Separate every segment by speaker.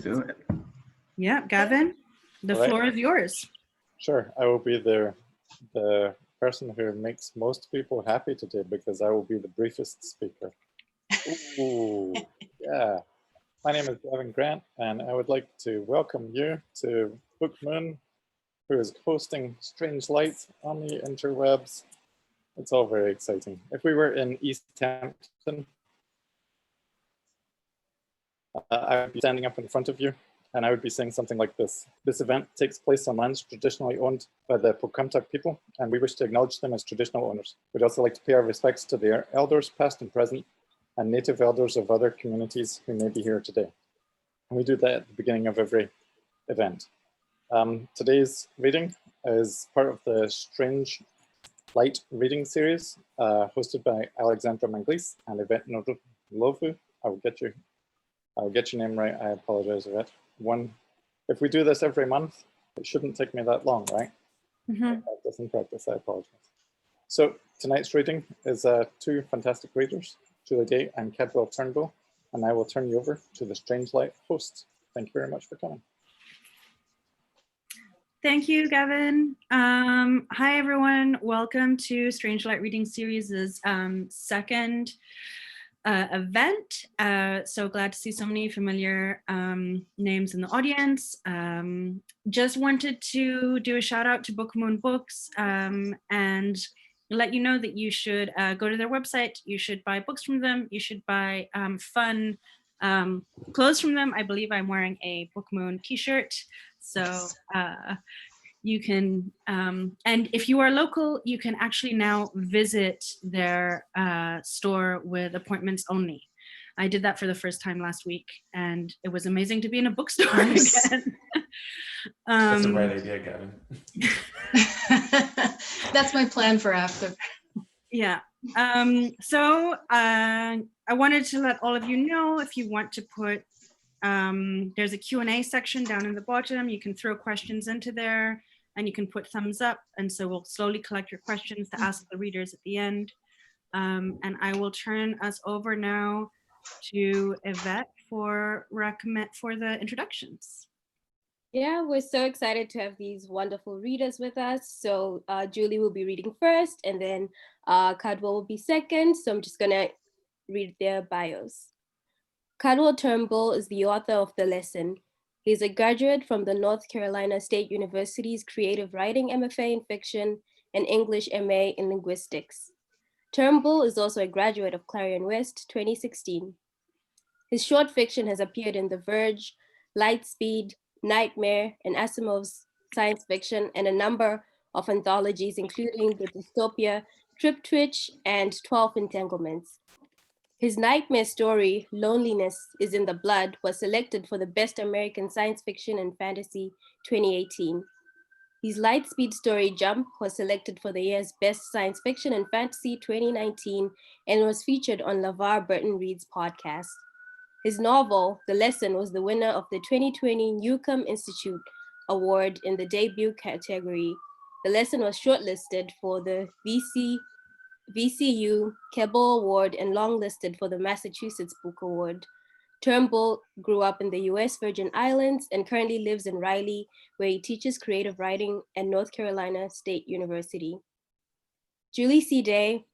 Speaker 1: do it.
Speaker 2: Yeah, Gavin, the floor is yours.
Speaker 3: Sure, I will be the person who makes most people happy today because I will be the briefest speaker. Ooh, yeah. My name is Gavin Grant, and I would like to welcome you to Book Moon, who is hosting Strange Light on the interwebs. It's all very exciting. If we were in East Hampton, I would be standing up in front of you, and I would be saying something like this. This event takes place on lands traditionally owned by the Pocumtuck people, and we wish to acknowledge them as traditional owners. We'd also like to pay our respects to their elders, past and present, and native elders of other communities who may be here today. And we do that at the beginning of every event. Today's reading is part of the Strange Light reading series, hosted by Alexandra Manglis and Yvette Nolovu. I'll get your name right. I apologize, Yvette. If we do this every month, it shouldn't take me that long, right? Practice and practice, I apologize. So tonight's reading is two fantastic readers, Julie Day and Cadwell Turnbull, and I will turn you over to the Strange Light hosts. Thank you very much for coming.
Speaker 2: Thank you, Gavin. Hi, everyone. Welcome to Strange Light Reading Series' second event. So glad to see so many familiar names in the audience. Just wanted to do a shout out to Book Moon Books and let you know that you should go to their website. You should buy books from them. You should buy fun clothes from them. I believe I'm wearing a Book Moon t-shirt. So you can, and if you are local, you can actually now visit their store with appointments only. I did that for the first time last week, and it was amazing to be in a bookstore again.
Speaker 1: That's the right idea, Gavin.
Speaker 4: That's my plan for after.
Speaker 2: Yeah. So I wanted to let all of you know, if you want to put, there's a Q&A section down in the bottom. You can throw questions into there and you can put thumbs up. And so we'll slowly collect your questions to ask the readers at the end. And I will turn us over now to Yvette for the introductions.
Speaker 5: Yeah, we're so excited to have these wonderful readers with us. So Julie will be reading first, and then Cadwell will be second. So I'm just gonna read their bios. Cadwell Turnbull is the author of The Lesson. He's a graduate from the North Carolina State University's Creative Writing MFA in Fiction and English MA in Linguistics. Turnbull is also a graduate of Clarion West 2016. His short fiction has appeared in The Verge, Lightspeed, Nightmare, and Asimov's science fiction, and a number of anthologies, including the dystopia Triptych and 12 Entanglements. His nightmare story, Loneliness is in the Blood, was selected for the Best American Science Fiction and Fantasy 2018. His Lightspeed story, Jump, was selected for the year's Best Science Fiction and Fantasy 2019 and was featured on LeVar Burton Reads podcast. His novel, The Lesson, was the winner of the 2020 Newcomb Institute Award in the debut category. The Lesson was shortlisted for the VCU Keble Award and longlisted for the Massachusetts Book Award. Turnbull grew up in the US Virgin Islands and currently lives in Raleigh, where he teaches creative writing at North Carolina State University. Julie C. Day,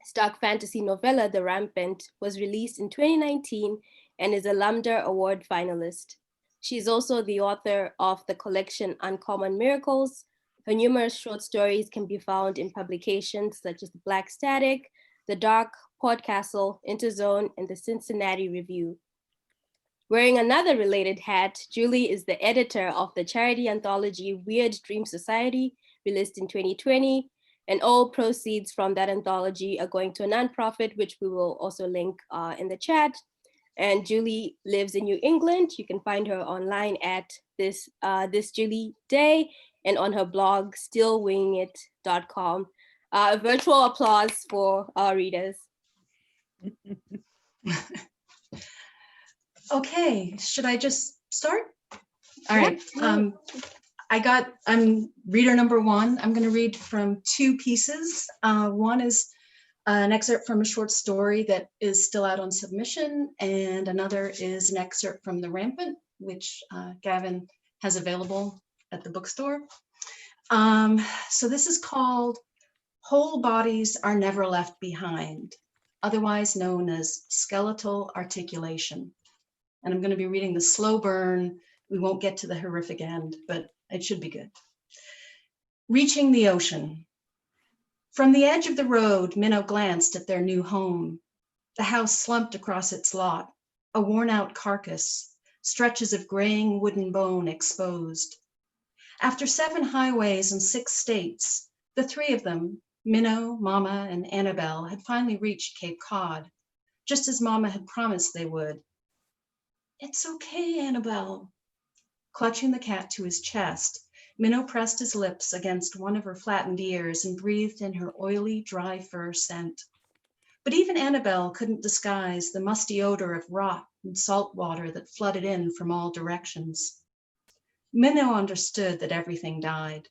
Speaker 5: Stark fantasy novella The Rampant, was released in 2019 and is a Lambda Award finalist. She is also the author of the collection Uncommon Miracles. Her numerous short stories can be found in publications such as Black Static, The Dark, Podcastle, Interzone, and the Cincinnati Review. Wearing another related hat, Julie is the editor of the charity anthology Weird Dream Society, released in 2020, and all proceeds from that anthology are going to a nonprofit, which we will also link in the chat. And Julie lives in New England. You can find her online at this Julie Day and on her blog, stillwingit.com. A virtual applause for our readers.
Speaker 4: Okay, should I just start? All right. I'm reader number one. I'm going to read from two pieces. One is an excerpt from a short story that is still out on submission, and another is an excerpt from The Rampant, which Gavin has available at the bookstore. So this is called Whole Bodies Are Never Left Behind, otherwise known as skeletal articulation. And I'm going to be reading the slow burn. We won't get to the horrific end, but it should be good. Reaching the ocean. From the edge of the road, Minnow glanced at their new home. The house slumped across its lot, a worn-out carcass, stretches of graying wooden bone exposed. After 7 highways and 6 states, the 3 of them, Minnow, Mama, and Annabelle, had finally reached Cape Cod, just as Mama had promised they would. "It's okay, Annabelle." Clutching the cat to his chest, Minnow pressed his lips against one of her flattened ears and breathed in her oily, dry fur scent. But even Annabelle couldn't disguise the musty odor of rot and salt water that flooded in from all directions. Minnow understood that everything died.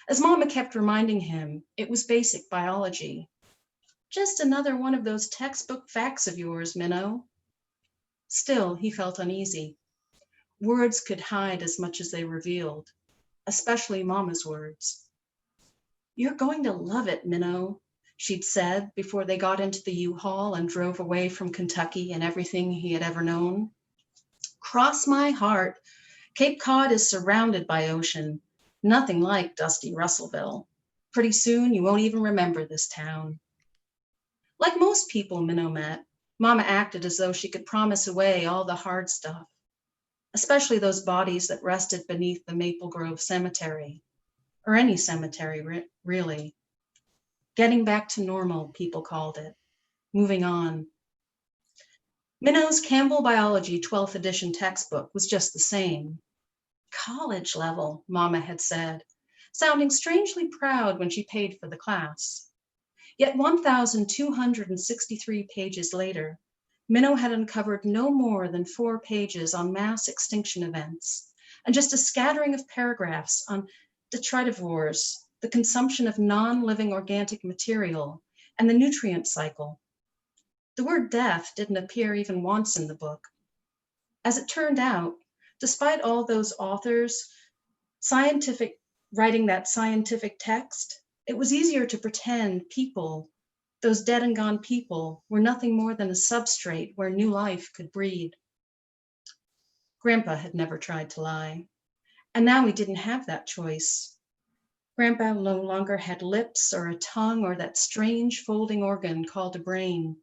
Speaker 4: As Mama kept reminding him, it was basic biology. "Just another one of those textbook facts of yours, Minnow." Still, he felt uneasy. Words could hide as much as they revealed, especially Mama's words. "You're going to love it, Minnow," she'd said before they got into the U-Haul and drove away from Kentucky and everything he had ever known. "Cross my heart, Cape Cod is surrounded by ocean, nothing like dusty Russellville. Pretty soon you won't even remember this town." Like most people Minnow met, Mama acted as though she could promise away all the hard stuff, especially those bodies that rested beneath the Maple Grove Cemetery, or any cemetery, really. Getting back to normal, people called it. Moving on. Minnow's Campbell Biology 12th edition textbook was just the same. College level, Mama had said, sounding strangely proud when she paid for the class. Yet 1,263 pages later, Minnow had uncovered no more than 4 pages on mass extinction events, and just a scattering of paragraphs on detritivores, the consumption of non-living organic material, and the nutrient cycle. The word death didn't appear even once in the book. As it turned out, despite all those authors writing that scientific text, it was easier to pretend people, those dead and gone people, were nothing more than a substrate where new life could breed. Grandpa had never tried to lie, and now he didn't have that choice. Grandpa no longer had lips or a tongue or that strange folding organ called a brain,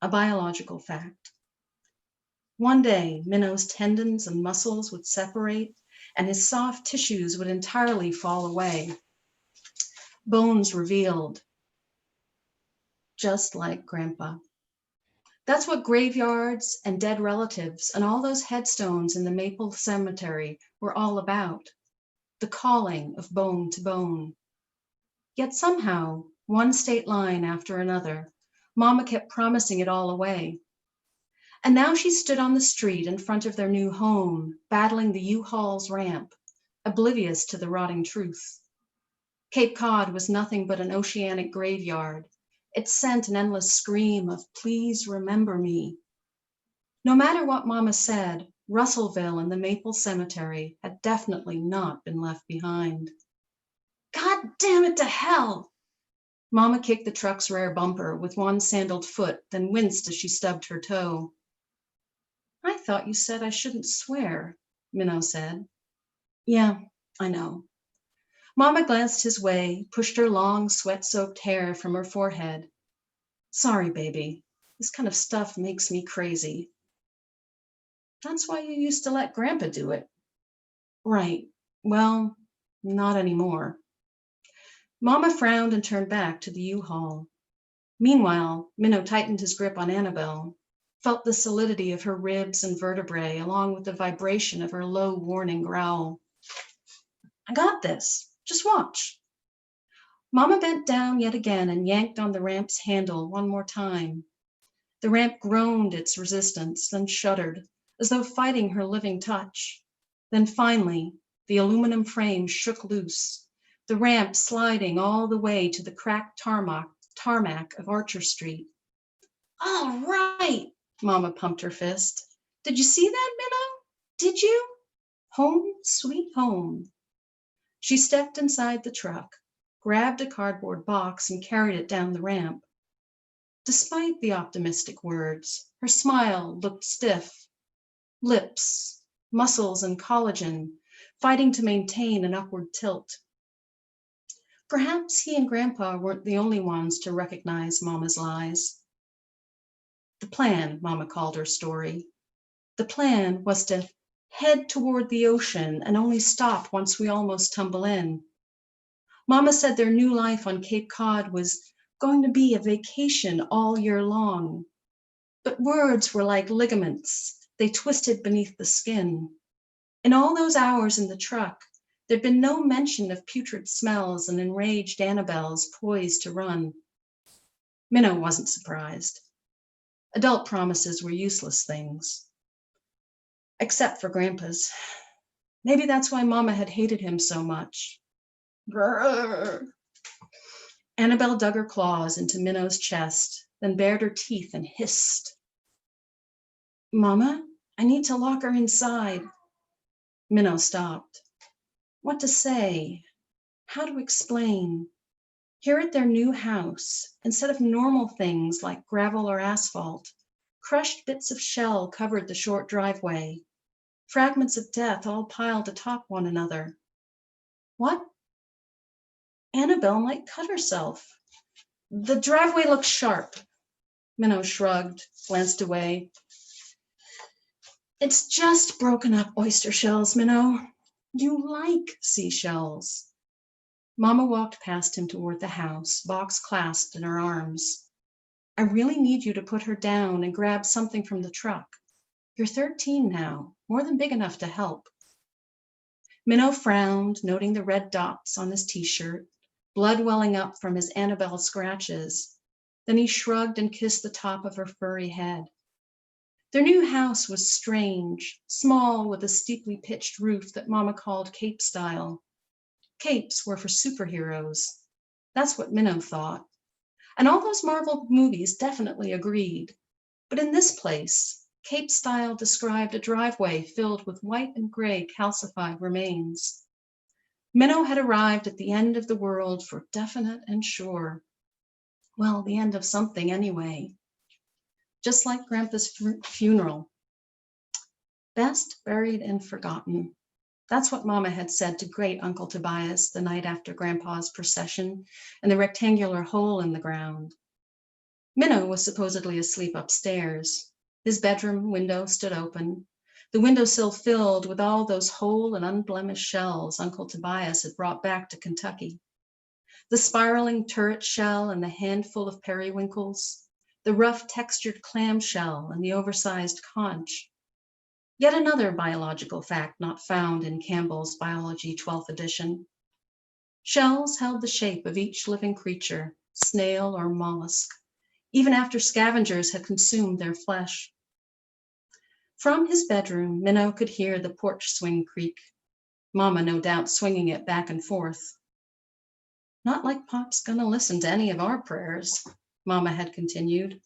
Speaker 4: a biological fact. One day, Minnow's tendons and muscles would separate and his soft tissues would entirely fall away. Bones revealed, just like Grandpa. That's what graveyards and dead relatives and all those headstones in the Maple Cemetery were all about, the calling of bone to bone. Yet somehow, one state line after another, Mama kept promising it all away. And now she stood on the street in front of their new home, battling the U-Haul's ramp, oblivious to the rotting truth. Cape Cod was nothing but an oceanic graveyard. It sent an endless scream of, "Please remember me." No matter what Mama said, Russellville and the Maple Cemetery had definitely not been left behind. "God damn it to hell!" Mama kicked the truck's rear bumper with one sandaled foot, then winced as she stubbed her toe. "I thought you said I shouldn't swear," Minnow said. "Yeah, I know." Mama glanced his way, pushed her long, sweat-soaked hair from her forehead. "Sorry, baby. This kind of stuff makes me crazy." "That's why you used to let Grandpa do it." "Right. Well, not anymore." Mama frowned and turned back to the U-Haul. Meanwhile, Minnow tightened his grip on Annabelle, felt the solidity of her ribs and vertebrae along with the vibration of her low, warning growl. "I got this. Just watch." Mama bent down yet again and yanked on the ramp's handle one more time. The ramp groaned its resistance, then shuddered, as though fighting her living touch. Then finally, the aluminum frame shook loose, the ramp sliding all the way to the cracked tarmac of Archer Street. "All right," Mama pumped her fist. "Did you see that, Minnow? Did you? Home, sweet home. She stepped inside the truck, grabbed a cardboard box and carried it down the ramp. Despite the optimistic words, her smile looked stiff. Lips, muscles, and collagen fighting to maintain an upward tilt. Perhaps he and Grandpa weren't the only ones to recognize Mama's lies. The plan, Mama called her story. The plan was to head toward the ocean and only stop once we almost tumble in. Mama said their new life on Cape Cod was going to be a vacation all year long. But words were like ligaments. They twisted beneath the skin. In all those hours in the truck, there'd been no mention of putrid smells and enraged Annabelles poised to run. Minnow wasn't surprised. Adult promises were useless things. Except for Grandpa's. Maybe that's why Mama had hated him so much. Grrr. Annabelle dug her claws into Minnow's chest, then bared her teeth and hissed. Mama, I need to lock her inside. Minnow stopped. What to say? How to explain? Here at their new house, instead of normal things like gravel or asphalt, crushed bits of shell covered the short driveway. Fragments of death all piled atop one another. What? Annabelle might cut herself. The driveway looks sharp. Minnow shrugged, glanced away. It's just broken up oyster shells, Minnow. You like seashells. Mama walked past him toward the house, box clasped in her arms. I really need you to put her down and grab something from the truck. You're 13 now, more than big enough to help. Minnow frowned, noting the red dots on his t-shirt, blood welling up from his Annabelle scratches. Then he shrugged and kissed the top of her furry head. Their new house was strange, small with a steeply pitched roof that Mama called Cape style. Capes were for superheroes. That's what Minnow thought. And all those Marvel movies definitely agreed. But in this place, Cape style described a driveway filled with white and gray calcified remains. Minnow had arrived at the end of the world for definite and sure. Well, the end of something anyway. Just like Grandpa's funeral. Best buried and forgotten. That's what Mama had said to great Uncle Tobias the night after Grandpa's procession and the rectangular hole in the ground. Minnow was supposedly asleep upstairs. His bedroom window stood open, the windowsill filled with all those whole and unblemished shells Uncle Tobias had brought back to Kentucky. The spiraling turret shell and the handful of periwinkles, the rough textured clamshell and the oversized conch. Yet another biological fact not found in Campbell's Biology 12th edition. Shells held the shape of each living creature, snail or mollusk, even after scavengers had consumed their flesh. From his bedroom, Minnow could hear the porch swing creak, Mama no doubt swinging it back and forth. Not like Pop's gonna listen to any of our prayers, Mama had continued.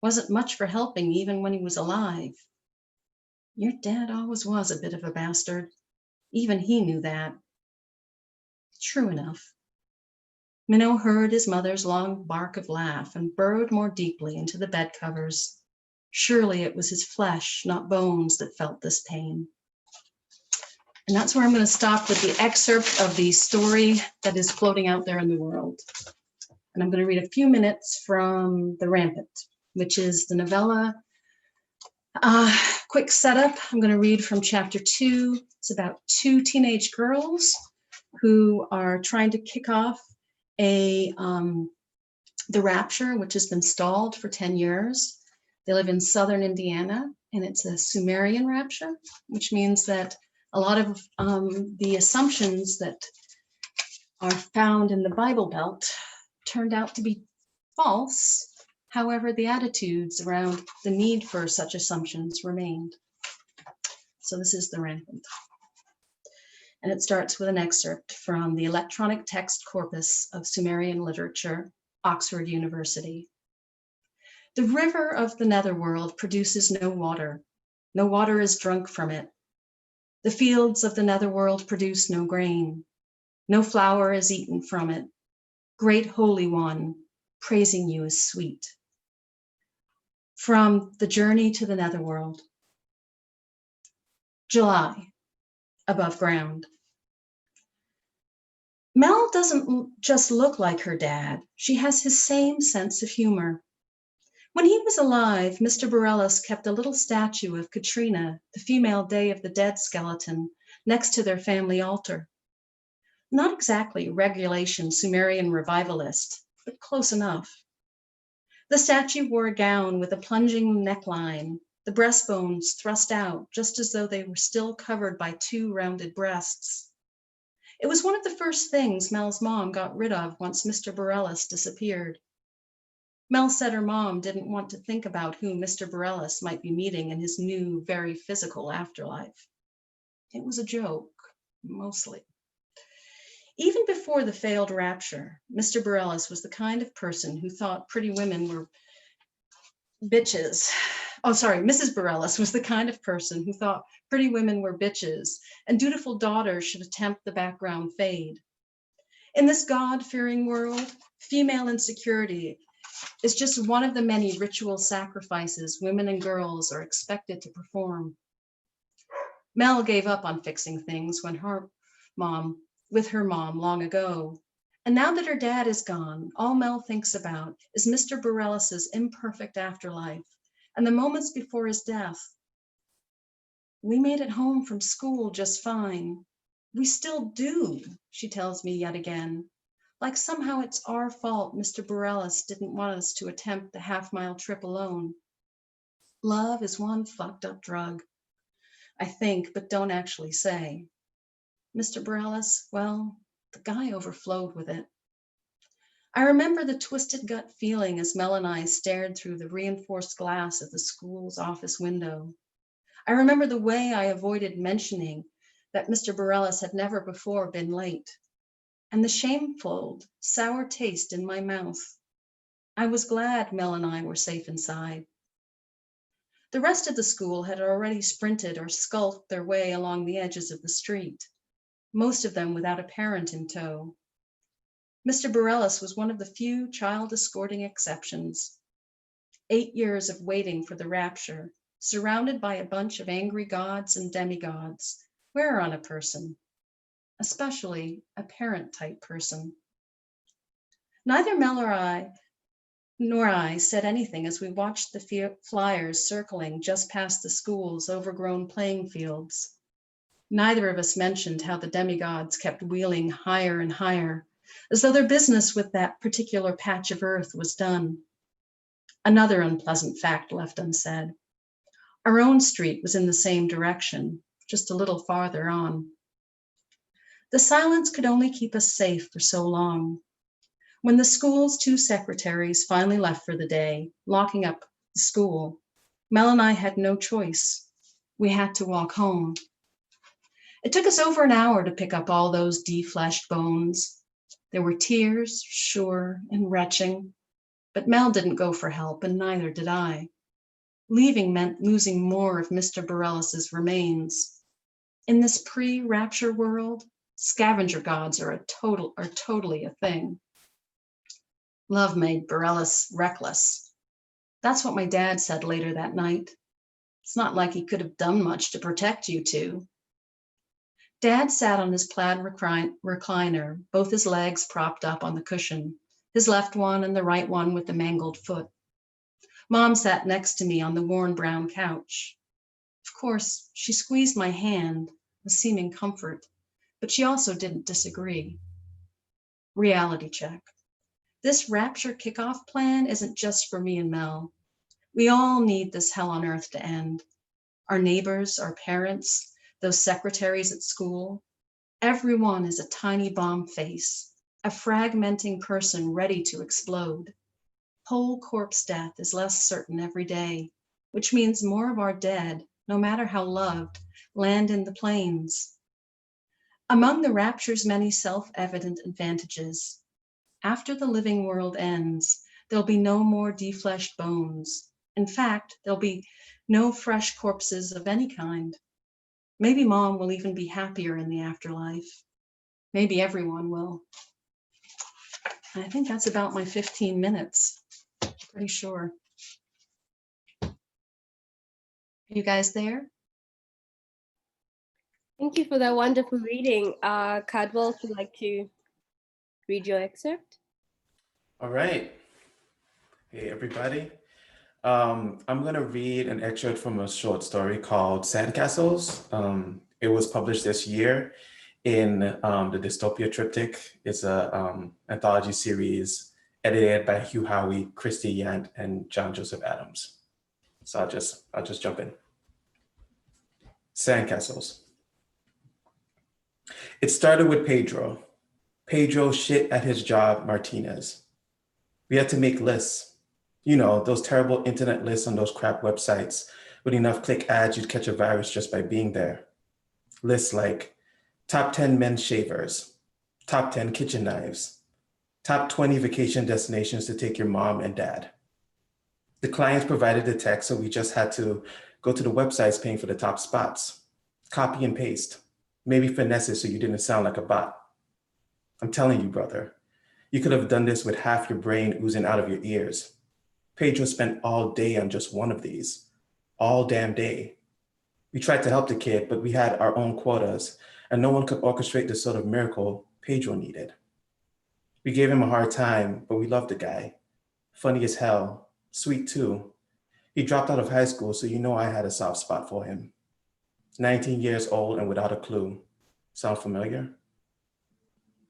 Speaker 4: Wasn't much for helping even when he was alive. Your dad always was a bit of a bastard. Even he knew that. True enough. Minnow heard his mother's long bark of laugh and burrowed more deeply into the bed covers. Surely it was his flesh, not bones, that felt this pain. And that's where I'm going to stop with the excerpt of the story that is floating out there in the world. And I'm going to read a few minutes from The Rampant, which is the novella. Quick setup, I'm going to read from chapter 2. It's about two teenage girls who are trying to kick off the rapture, which has been stalled for 10 years. They live in southern Indiana, and it's a Sumerian rapture, which means that a lot of the assumptions that are found in the Bible Belt turned out to be false. However, the attitudes around the need for such assumptions remained. So this is The Rampant. And it starts with an excerpt from the Electronic Text Corpus of Sumerian Literature, Oxford University. The river of the netherworld produces no water. No water is drunk from it. The fields of the netherworld produce no grain. No flour is eaten from it. Great Holy One, praising you is sweet. From The Journey to the Netherworld. July, above ground. Mel doesn't just look like her dad. She has his same sense of humor. When he was alive, Mr. Borellis kept a little statue of Katrina, the female Day of the Dead skeleton, next to their family altar. Not exactly regulation Sumerian revivalist, but close enough. The statue wore a gown with a plunging neckline, the breastbones thrust out, just as though they were still covered by two rounded breasts. It was one of the first things Mel's mom got rid of once Mr. Borellis disappeared. Mel said her mom didn't want to think about who Mr. Borellis might be meeting in his new, very physical afterlife. It was a joke, mostly. Even before the failed rapture, Mr. Borellis was the kind of person who thought pretty women were bitches. Oh, sorry, Mrs. Borellis was the kind of person who thought pretty women were bitches and dutiful daughters should attempt the background fade. In this God-fearing world, female insecurity is just one of the many ritual sacrifices women and girls are expected to perform. Mel gave up on fixing things with her mom long ago. And now that her dad is gone, all Mel thinks about is Mr. Borellis's imperfect afterlife and the moments before his death. We made it home from school just fine. We still do, she tells me yet again. Like somehow it's our fault Mr. Borellis didn't want us to attempt the half-mile trip alone. Love is one fucked up drug, I think, but don't actually say. Mr. Borellis, well, the guy overflowed with it. I remember the twisted gut feeling as Mel and I stared through the reinforced glass of the school's office window. I remember the way I avoided mentioning that Mr. Borellis had never before been late, and the shameful, sour taste in my mouth. I was glad Mel and I were safe inside. The rest of the school had already sprinted or skulked their way along the edges of the street, most of them without a parent in tow. Mr. Borellis was one of the few child escorting exceptions. 8 years of waiting for the rapture, surrounded by a bunch of angry gods and demigods, wear on a person, especially a parent-type person. Neither Mel nor I said anything as we watched the flyers circling just past the school's overgrown playing fields. Neither of us mentioned how the demigods kept wheeling higher and higher, as though their business with that particular patch of earth was done. Another unpleasant fact left unsaid. Our own street was in the same direction, just a little farther on. The silence could only keep us safe for so long. When the school's 2 secretaries finally left for the day, locking up the school, Mel and I had no choice. We had to walk home. It took us over an hour to pick up all those defleshed bones. There were tears, sure, and retching, but Mel didn't go for help, and neither did I. Leaving meant losing more of Mr. Borellis's remains. In this pre-rapture world, scavenger gods are totally a thing. Love made Borellis reckless. That's what my dad said later that night. It's not like he could have done much to protect you two. Dad sat on his plaid recliner, both his legs propped up on the cushion, his left one and the right one with the mangled foot. Mom sat next to me on the worn brown couch. Of course, she squeezed my hand with seeming comfort, but she also didn't disagree. Reality check. This rapture kickoff plan isn't just for me and Mel. We all need this hell on earth to end. Our neighbors, our parents, those secretaries at school. Everyone is a tiny bomb face, a fragmenting person ready to explode. Whole corpse death is less certain every day, which means more of our dead, no matter how loved, land in the plains. Among the rapture's many self-evident advantages, after the living world ends, there'll be no more defleshed bones. In fact, there'll be no fresh corpses of any kind. Maybe Mom will even be happier in the afterlife. Maybe everyone will. I think that's about my 15 minutes. Pretty sure. Are you guys there?
Speaker 5: Thank you for that wonderful reading. Cadwell, would you like to read your excerpt?
Speaker 1: All right. Hey, everybody. I'm going to read an excerpt from a short story called Sandcastles. It was published this year in the Dystopia Triptych. It's a anthology series edited by Hugh Howey, Christy Yant, and John Joseph Adams. So I'll just jump in. Sandcastles. It started with Pedro. Pedro shit at his job, Martinez. We had to make lists. You know, those terrible internet lists on those crap websites with enough click ads, you'd catch a virus just by being there. Lists like top 10 men's shavers, top 10 kitchen knives, top 20 vacation destinations to take your mom and dad. The clients provided the text, so we just had to go to the websites paying for the top spots, copy and paste, maybe finesse it so you didn't sound like a bot. I'm telling you, brother, you could have done this with half your brain oozing out of your ears. Pedro spent all day on just one of these, all damn day. We tried to help the kid, but we had our own quotas, and no one could orchestrate the sort of miracle Pedro needed. We gave him a hard time, but we loved the guy. Funny as hell, sweet too. He dropped out of high school, so you know I had a soft spot for him. 19 years old and without a clue. Sound familiar?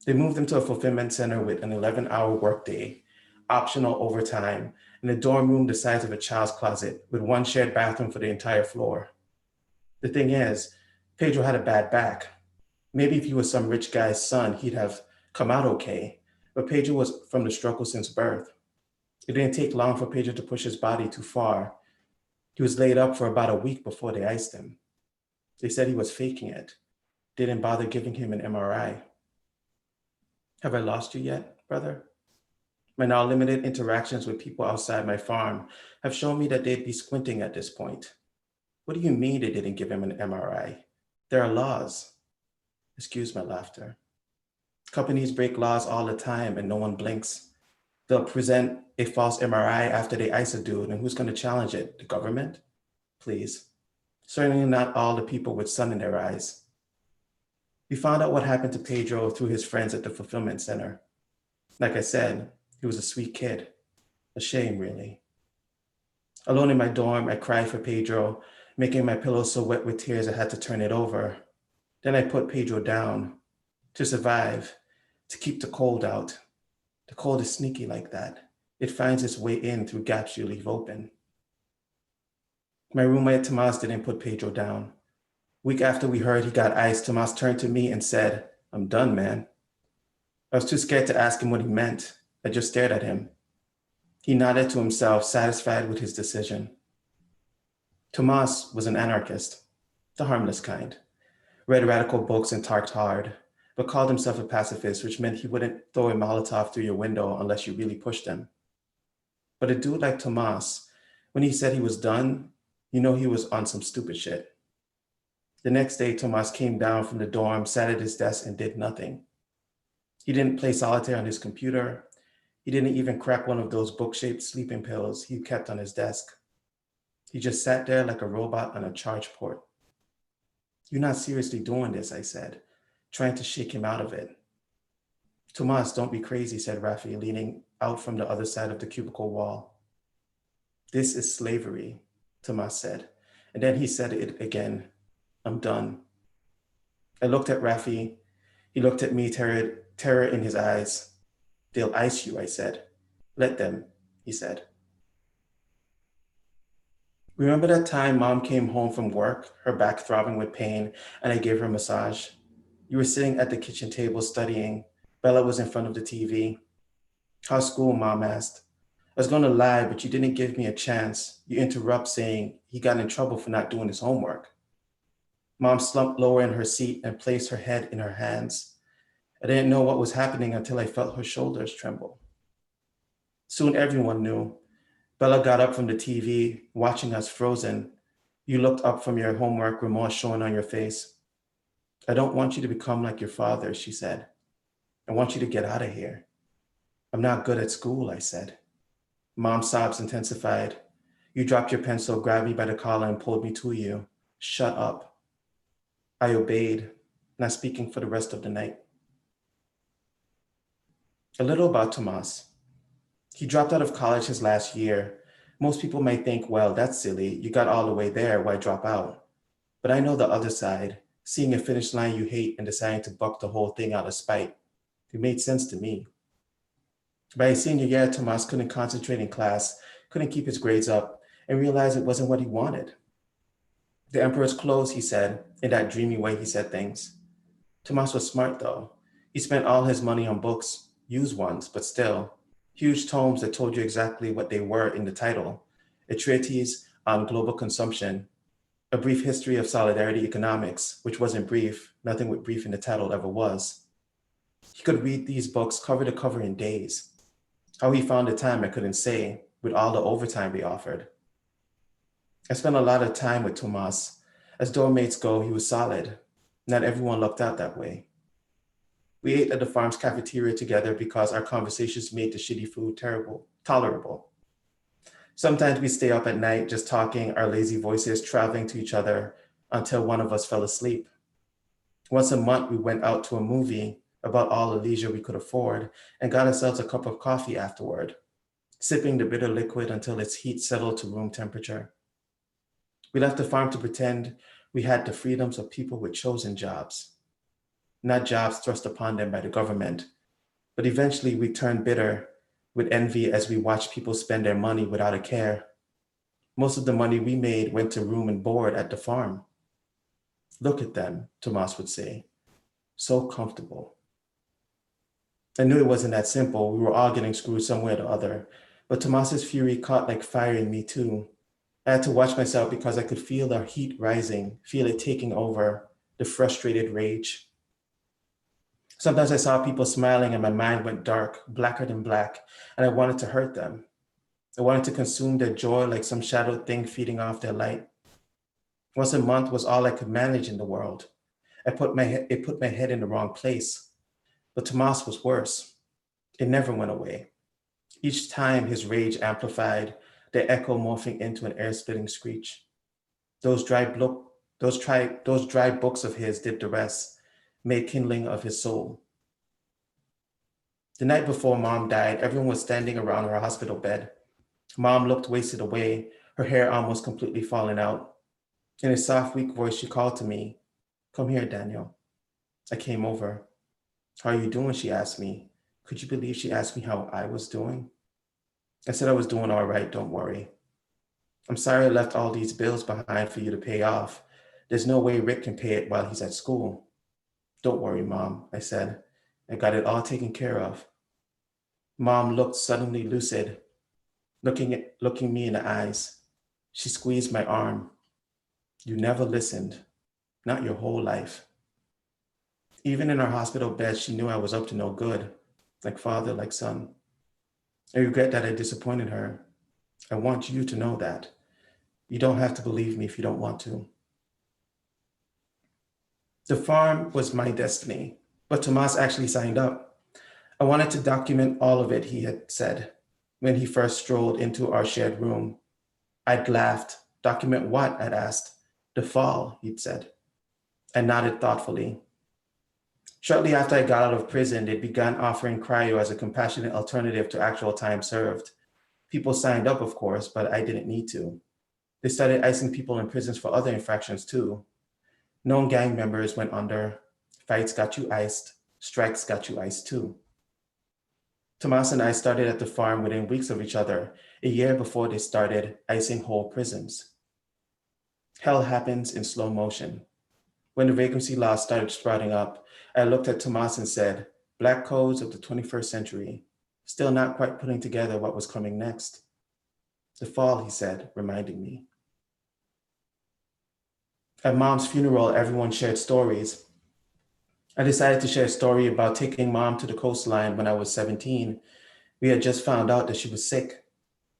Speaker 1: They moved him to a fulfillment center with an 11-hour workday, optional overtime, and a dorm room the size of a child's closet with one shared bathroom for the entire floor. The thing is, Pedro had a bad back. Maybe if he was some rich guy's son, he'd have come out okay, but Pedro was from the struggle since birth. It didn't take long for Pedro to push his body too far. He was laid up for about a week before they iced him. They said he was faking it. Didn't bother giving him an MRI. Have I lost you yet, brother? My now limited interactions with people outside my farm have shown me that they'd be squinting at this point. What do you mean they didn't give him an MRI? There are laws. Excuse my laughter. Companies break laws all the time and no one blinks. They'll present a false MRI after they ice a dude, and who's going to challenge it? The government? Please. Certainly not all the people with sun in their eyes. We found out what happened to Pedro through his friends at the fulfillment center. Like I said, he was a sweet kid. A shame, really. Alone in my dorm, I cried for Pedro, making my pillow so wet with tears I had to turn it over. Then I put Pedro down to survive, to keep the cold out. The cold is sneaky like that. It finds its way in through gaps you leave open. My roommate Tomas didn't put Pedro down. Week after we heard he got iced, Tomas turned to me and said, "I'm done, man." I was too scared to ask him what he meant. I just stared at him. He nodded to himself, satisfied with his decision. Tomas was an anarchist, the harmless kind. Read radical books and talked hard, but called himself a pacifist, which meant he wouldn't throw a Molotov through your window unless you really pushed him. But a dude like Tomas, when he said he was done, you know he was on some stupid shit. The next day, Tomas came down from the dorm, sat at his desk, and did nothing. He didn't play solitaire on his computer. He didn't even crack one of those book-shaped sleeping pills he kept on his desk. He just sat there like a robot on a charge port. "You're not seriously doing this," I said, trying to shake him out of it. "Tomas, don't be crazy," said Rafi, leaning out from the other side of the cubicle wall. "This is slavery," Tomas said, and then he said it again. "I'm done." I looked at Rafi. He looked at me, terror in his eyes. "They'll ice you," I said. "Let them," he said. Remember that time Mom came home from work, her back throbbing with pain, and I gave her a massage? You were sitting at the kitchen table studying. Bella was in front of the TV. "How's school?" Mom asked. I was going to lie, but you didn't give me a chance. You interrupt saying he got in trouble for not doing his homework. Mom slumped lower in her seat and placed her head in her hands. I didn't know what was happening until I felt her shoulders tremble. Soon everyone knew. Bella got up from the TV, watching us frozen. You looked up from your homework, remorse showing on your face. I don't want you to become like your father, she said. I want you to get out of here. I'm not good at school, I said. Mom's sobs intensified. You dropped your pencil, grabbed me by the collar, and pulled me to you. Shut up. I obeyed, not speaking for the rest of the night. A little about Tomas. He dropped out of college his last year. Most people might think, well, that's silly. You got all the way there, why drop out? But I know the other side, seeing a finish line you hate and deciding to buck the whole thing out of spite. It made sense to me. By his senior year, Tomas couldn't concentrate in class, couldn't keep his grades up, and realized it wasn't what he wanted. The emperor's clothes, he said, in that dreamy way he said things. Tomas was smart though. He spent all his money on books, used ones, but still, huge tomes that told you exactly what they were in the title. A treatise on global consumption, a brief history of solidarity economics, which wasn't brief, nothing with brief in the title ever was. He could read these books cover to cover in days. How he found the time I couldn't say, with all the overtime they offered. I spent a lot of time with Tomas. As doormates go, he was solid. Not everyone looked out that way. We ate at the farm's cafeteria together because our conversations made the shitty food tolerable. Sometimes we'd stay up at night just talking, our lazy voices traveling to each other until one of us fell asleep. Once a month, we went out to a movie about all the leisure we could afford and got ourselves a cup of coffee afterward, sipping the bitter liquid until its heat settled to room temperature. We left the farm to pretend we had the freedoms of people with chosen jobs, not jobs thrust upon them by the government, but eventually we turned bitter with envy as we watched people spend their money without a care. Most of the money we made went to room and board at the farm. Look at them, Tomas would say, so comfortable. I knew it wasn't that simple. We were all getting screwed some way or the other, but Tomas's fury caught like fire in me too. I had to watch myself because I could feel the heat rising, feel it taking over, the frustrated rage. Sometimes I saw people smiling and my mind went dark, blacker than black, and I wanted to hurt them. I wanted to consume their joy like some shadowed thing feeding off their light. Once a month was all I could manage in the world. It put my head in the wrong place. But Tomas was worse. It never went away. Each time his rage amplified, the echo morphing into an air-splitting screech. Those dry books of his did the rest, made kindling of his soul. The night before Mom died, everyone was standing around her hospital bed. Mom looked wasted away, her hair almost completely falling out. In a soft, weak voice, she called to me, "Come here, Daniel." I came over. "How are you doing?" she asked me. Could you believe she asked me how I was doing? I said I was doing all right, don't worry. I'm sorry I left all these bills behind for you to pay off. There's no way Rick can pay it while he's at school. Don't worry, Mom, I said. I got it all taken care of. Mom looked suddenly lucid, looking me in the eyes. She squeezed my arm. You never listened, not your whole life. Even in our hospital bed, she knew I was up to no good, like father, like son. I regret that I disappointed her. I want you to know that. You don't have to believe me if you don't want to. The farm was my destiny, but Tomas actually signed up. I wanted to document all of it, he had said, when he first strolled into our shared room. I'd laughed. Document what? I'd asked. The fall, he'd said. I nodded thoughtfully. Shortly after I got out of prison, they began offering cryo as a compassionate alternative to actual time served. People signed up, of course, but I didn't need to. They started icing people in prisons for other infractions too. Known gang members went under. Fights got you iced. Strikes got you iced too. Tomas and I started at the farm within weeks of each other, a year before they started icing whole prisons. Hell happens in slow motion. When the vacancy laws started sprouting up, I looked at Tomas and said, Black codes of the 21st century, still not quite putting together what was coming next. The fall, he said, reminding me. At Mom's funeral, everyone shared stories. I decided to share a story about taking Mom to the coastline when I was 17. We had just found out that she was sick.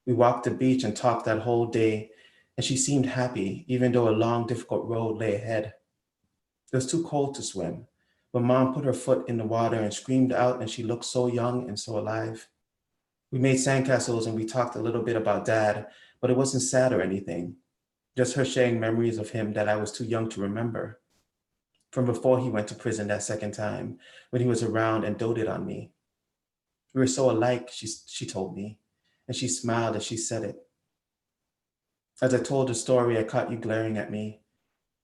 Speaker 1: We walked the beach and talked that whole day, and she seemed happy, even though a long, difficult road lay ahead. It was too cold to swim, but Mom put her foot in the water and screamed out, and she looked so young and so alive. We made sandcastles and we talked a little bit about Dad, but it wasn't sad or anything, just her sharing memories of him that I was too young to remember. From before he went to prison that second time, when he was around and doted on me. We were so alike, she told me, and she smiled as she said it. As I told the story, I caught you glaring at me.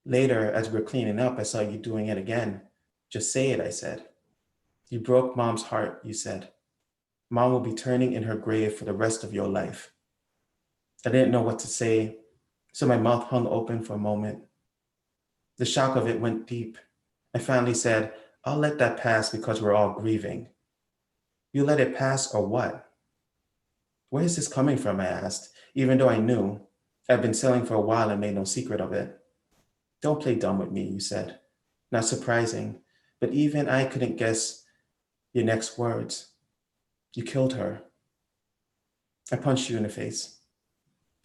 Speaker 1: Later, as we were cleaning up, I saw you doing it again. Just say it, I said. You broke Mom's heart, you said. Mom will be turning in her grave for the rest of your life. I didn't know what to say, so my mouth hung open for a moment. The shock of it went deep. I finally said, I'll let that pass because we're all grieving. You let it pass or what? Where is this coming from, I asked, even though I knew. I'd been selling for a while and made no secret of it. Don't play dumb with me, you said. Not surprising, but even I couldn't guess your next words. You killed her. I punched you in the face.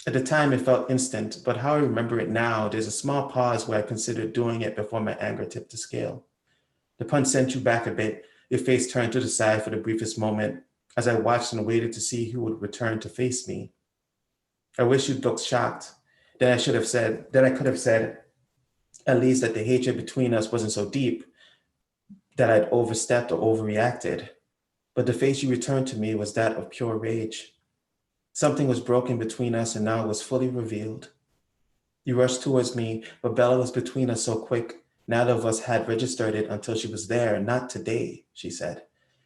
Speaker 1: At the time, it felt instant, but how I remember it now, there's a small pause where I considered doing it before my anger tipped the scale. The punch sent you back a bit, your face turned to the side for the briefest moment, as I watched and waited to see who would return to face me. I wish you'd looked shocked. Then I could have said, at least that the hatred between us wasn't so deep, that I'd overstepped or overreacted. But the face you returned to me was that of pure rage. Something was broken between us and now it was fully revealed. You rushed towards me, but Bella was between us so quick, neither of us had registered it until she was there. Not today, she said,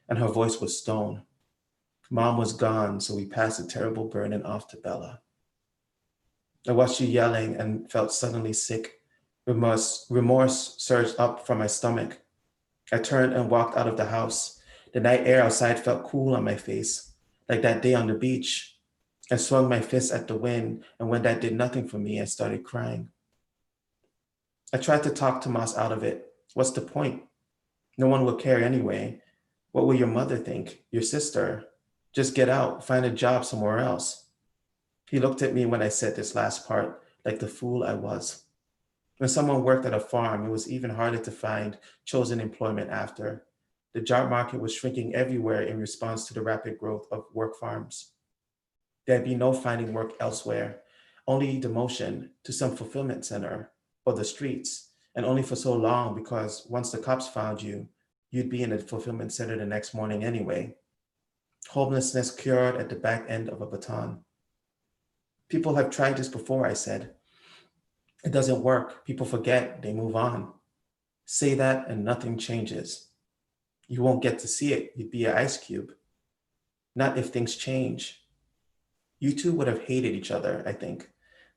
Speaker 1: and her voice was stone. Mom was gone, so we passed a terrible burden off to Bella. I watched you yelling and felt suddenly sick. Remorse surged up from my stomach. I turned and walked out of the house. The night air outside felt cool on my face, like that day on the beach. I swung my fist at the wind, and when that did nothing for me, I started crying. I tried to talk Tomas out of it. What's the point? No one will care anyway. What will your mother think? Your sister? Just get out, find a job somewhere else. He looked at me when I said this last part, like the fool I was. When someone worked at a farm, it was even harder to find chosen employment after. The job market was shrinking everywhere in response to the rapid growth of work farms. There'd be no finding work elsewhere, only demotion to some fulfillment center or the streets, and only for so long because once the cops found you, you'd be in a fulfillment center the next morning anyway. Homelessness cured at the back end of a baton. People have tried this before, I said. It doesn't work. People forget, they move on. Say that and nothing changes. You won't get to see it. You'd be an ice cube. Not if things change. You two would have hated each other, I think.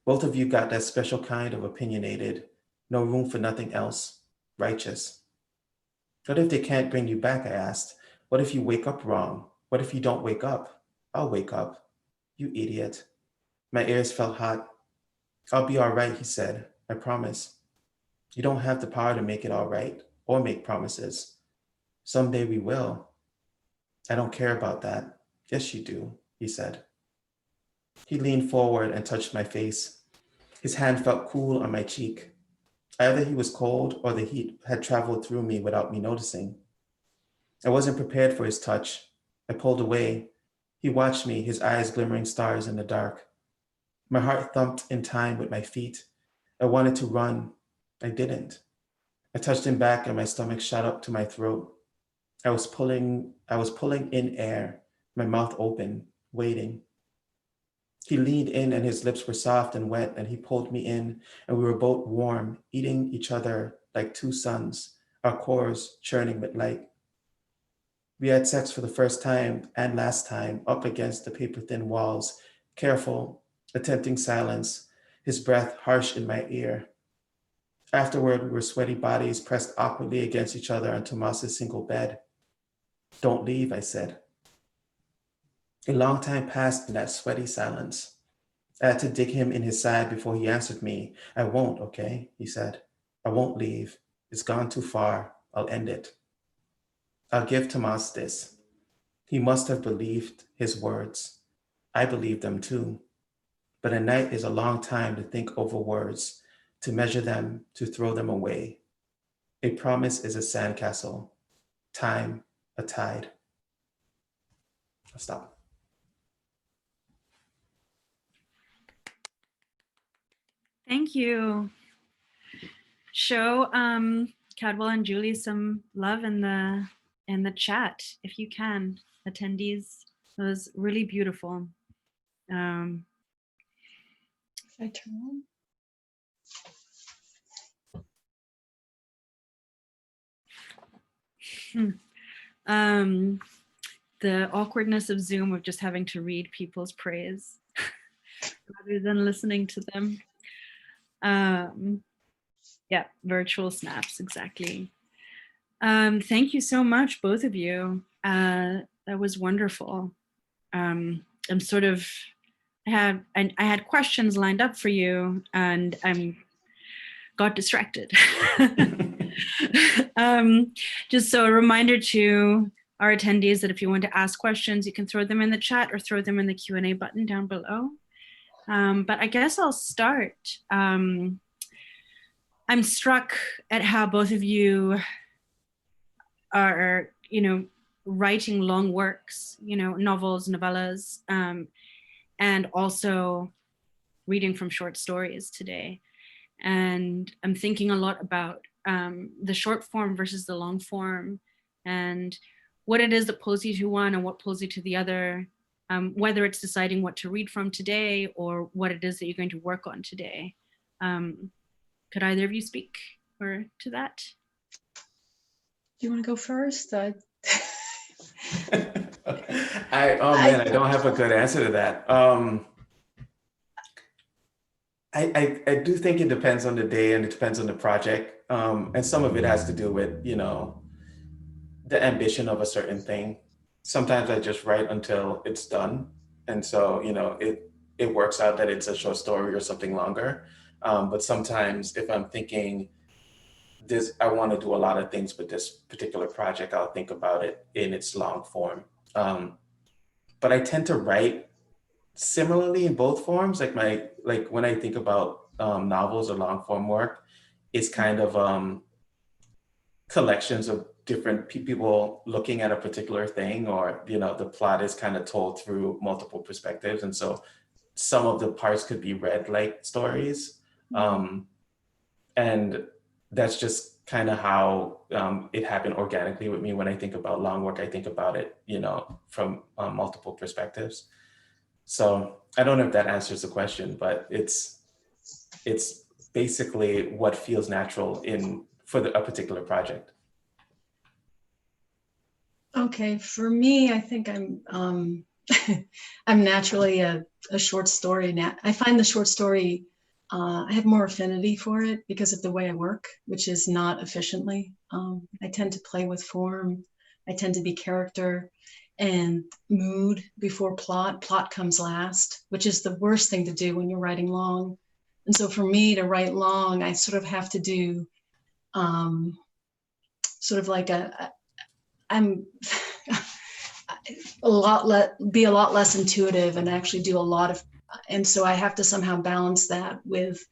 Speaker 1: Both of you got that special kind of opinionated, no room for nothing else, righteous. What if they can't bring you back, I asked. What if you wake up wrong? What if you don't wake up? I'll wake up. You idiot. My ears felt hot. I'll be all right, he said. I promise. You don't have the power to make it all right or make promises. Someday we will. I don't care about that. Yes, you do, he said. He leaned forward and touched my face. His hand felt cool on my cheek. Either he was cold or the heat had traveled through me without me noticing. I wasn't prepared for his touch. I pulled away. He watched me, his eyes glimmering stars in the dark. My heart thumped in time with my feet. I wanted to run. I didn't. I touched him back and my stomach shot up to my throat. I was pulling in air, my mouth open, waiting. He leaned in and his lips were soft and wet and he pulled me in and we were both warm, eating each other like two suns, our cores churning with light. We had sex for the first time and last time up against the paper-thin walls, careful, attempting silence, his breath harsh in my ear. Afterward, we were sweaty bodies pressed awkwardly against each other on Tomas's single bed. Don't leave, I said. A long time passed in that sweaty silence. I had to dig him in his side before he answered me. I won't, okay, he said. I won't leave. It's gone too far. I'll end it. I'll give Tomas this. He must have believed his words. I believed them too. but a night is a long time to think over words, to measure them, to throw them away. A promise is a sandcastle, time a tide. I'll stop.
Speaker 2: Thank you. Show Cadwell and Julie some love in the chat if you can, attendees. It was really beautiful.
Speaker 4: If I turn on.
Speaker 2: The awkwardness of Zoom of just having to read people's praise rather than listening to them. Yeah, virtual snaps, exactly. Thank you so much, both of you. That was wonderful. I had questions lined up for you, and I got distracted. Just so a reminder to our attendees that if you want to ask questions, you can throw them in the chat or throw them in the Q&A button down below. But I guess I'll start. I'm struck at how both of you are, writing long works, novels, novellas, and also reading from short stories today. And I'm thinking a lot about the short form versus the long form, and what it is that pulls you to one and what pulls you to the other, whether it's deciding what to read from today or what it is that you're going to work on today. Could either of you speak to that?
Speaker 4: Do you want to go first?
Speaker 1: I don't have a good answer to that. I do think it depends on the day and it depends on the project. And some of it has to do with, the ambition of a certain thing. Sometimes I just write until it's done. And so, it works out that it's a short story or something longer. But sometimes if I'm thinking I want to do a lot of things with this particular project, I'll think about it in its long form. But I tend to write similarly in both forms. Like when I think about novels or long form work, it's kind of collections of different people looking at a particular thing, or the plot is kind of told through multiple perspectives, and so some of the parts could be read like stories. And that's just kind of how it happened organically with me. When I think about long work, I think about it, from multiple perspectives. So I don't know if that answers the question, but it's basically what feels natural for a particular project.
Speaker 4: Okay, for me, I think I'm I'm naturally a short story. I find the short story, I have more affinity for it because of the way I work, which is not efficiently. I tend to play with form. I tend to be character and mood before plot. Plot comes last, which is the worst thing to do when you're writing long. And so for me to write long, I sort of have to do sort of like I'm be a lot less intuitive and actually do a lot of, and so I have to somehow balance that with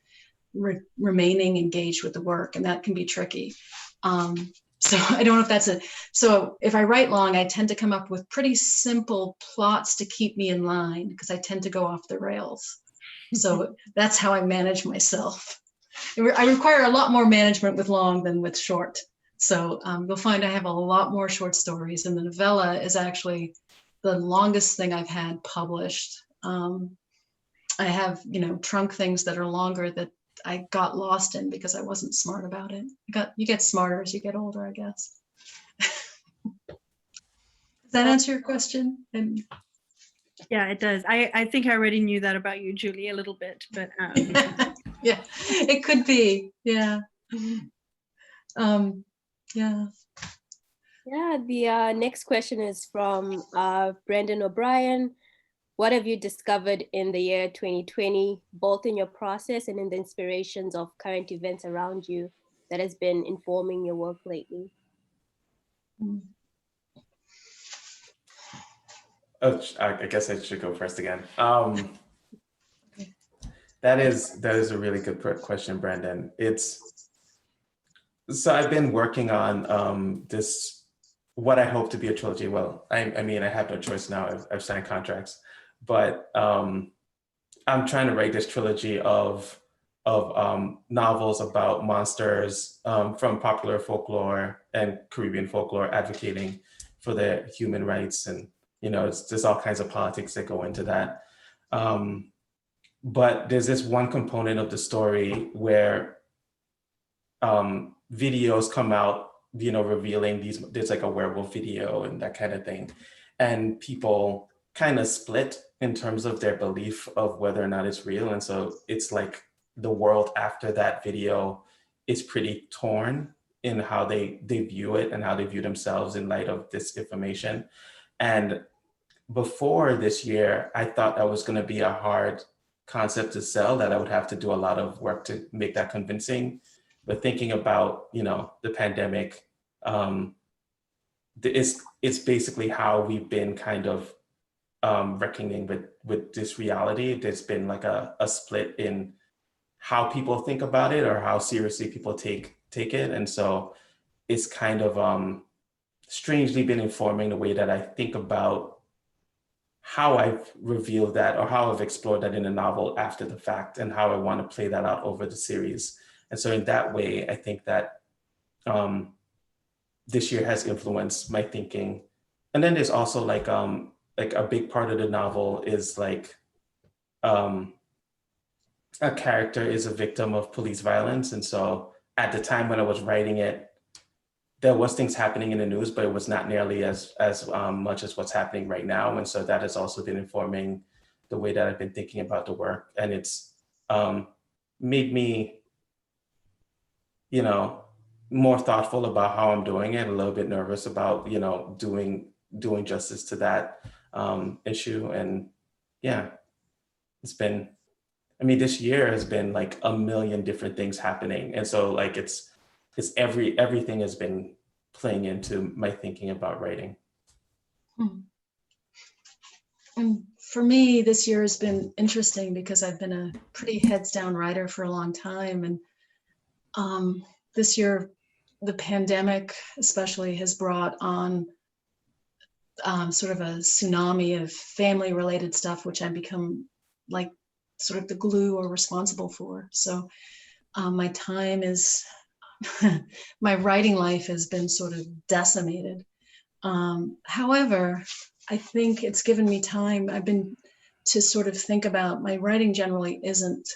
Speaker 4: remaining engaged with the work, and that can be tricky. So I don't know if so if I write long, I tend to come up with pretty simple plots to keep me in line because I tend to go off the rails. So that's how I manage myself. I require a lot more management with long than with short. So you'll find I have a lot more short stories, and the novella is actually the longest thing I've had published. I have, trunk things that are longer that I got lost in because I wasn't smart about it. You get smarter as you get older, I guess. Does that answer your question?
Speaker 2: Yeah, it does. I think I already knew that about you, Julie, a little bit, but
Speaker 4: yeah, it could be. Yeah. Yeah.
Speaker 5: Yeah, the next question is from Brendan O'Brien. What have you discovered in the year 2020, both in your process and in the inspirations of current events around you that has been informing your work lately?
Speaker 1: Oh, I guess I should go first again. That is a really good question, Brandon. So I've been working on this, what I hope to be a trilogy. Well, I mean, I have no choice now. I've signed contracts, but I'm trying to write this trilogy of novels about monsters from popular folklore and Caribbean folklore, advocating for their human rights, and there's all kinds of politics that go into that. But there's this one component of the story where videos come out, revealing there's like a werewolf video and that kind of thing. And people kind of split in terms of their belief of whether or not it's real. And so it's like the world after that video is pretty torn in how they view it and how they view themselves in light of this information. And before this year, I thought that was going to be a hard concept to sell, that I would have to do a lot of work to make that convincing. But thinking about, the pandemic, it's basically how we've been kind of reckoning with this reality. There's been like a split in how people think about it or how seriously people take it. And so it's kind of strangely been informing the way that I think about how I've revealed that or how I've explored that in a novel after the fact, and how I want to play that out over the series. And so in that way, I think that this year has influenced my thinking. And then there's also like a big part of the novel is like a character is a victim of police violence. And so at the time when I was writing it, there was things happening in the news, but it was not nearly as much as what's happening right now. And so that has also been informing the way that I've been thinking about the work. And it's made me, more thoughtful about how I'm doing it, a little bit nervous about, doing justice to that issue. And yeah, this year has been like a million different things happening. And so like it's everything has been playing into my thinking about writing.
Speaker 4: And for me, this year has been interesting because I've been a pretty heads down writer for a long time. And this year, the pandemic especially has brought on sort of a tsunami of family related stuff, which I've become like sort of the glue or responsible for. So my time is, my writing life has been sort of decimated. However, I think it's given me time. I've been to sort of think about, my writing generally isn't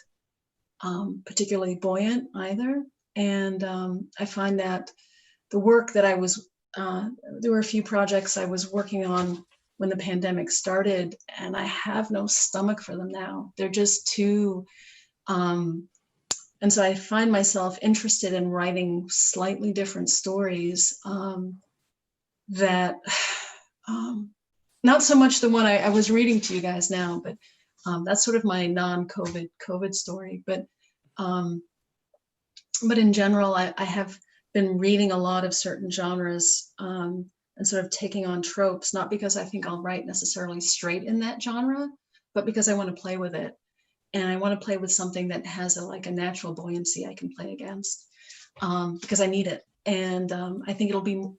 Speaker 4: particularly buoyant either. And I find that the work that I was, there were a few projects I was working on when the pandemic started, and I have no stomach for them now. They're just too, and so I find myself interested in writing slightly different stories that, not so much the one I was reading to you guys now, but that's sort of my non-COVID story. But in general, I have been reading a lot of certain genres and sort of taking on tropes, not because I think I'll write necessarily straight in that genre, but because I want to play with it. And I want to play with something that has a natural buoyancy I can play against, because I need it. And I think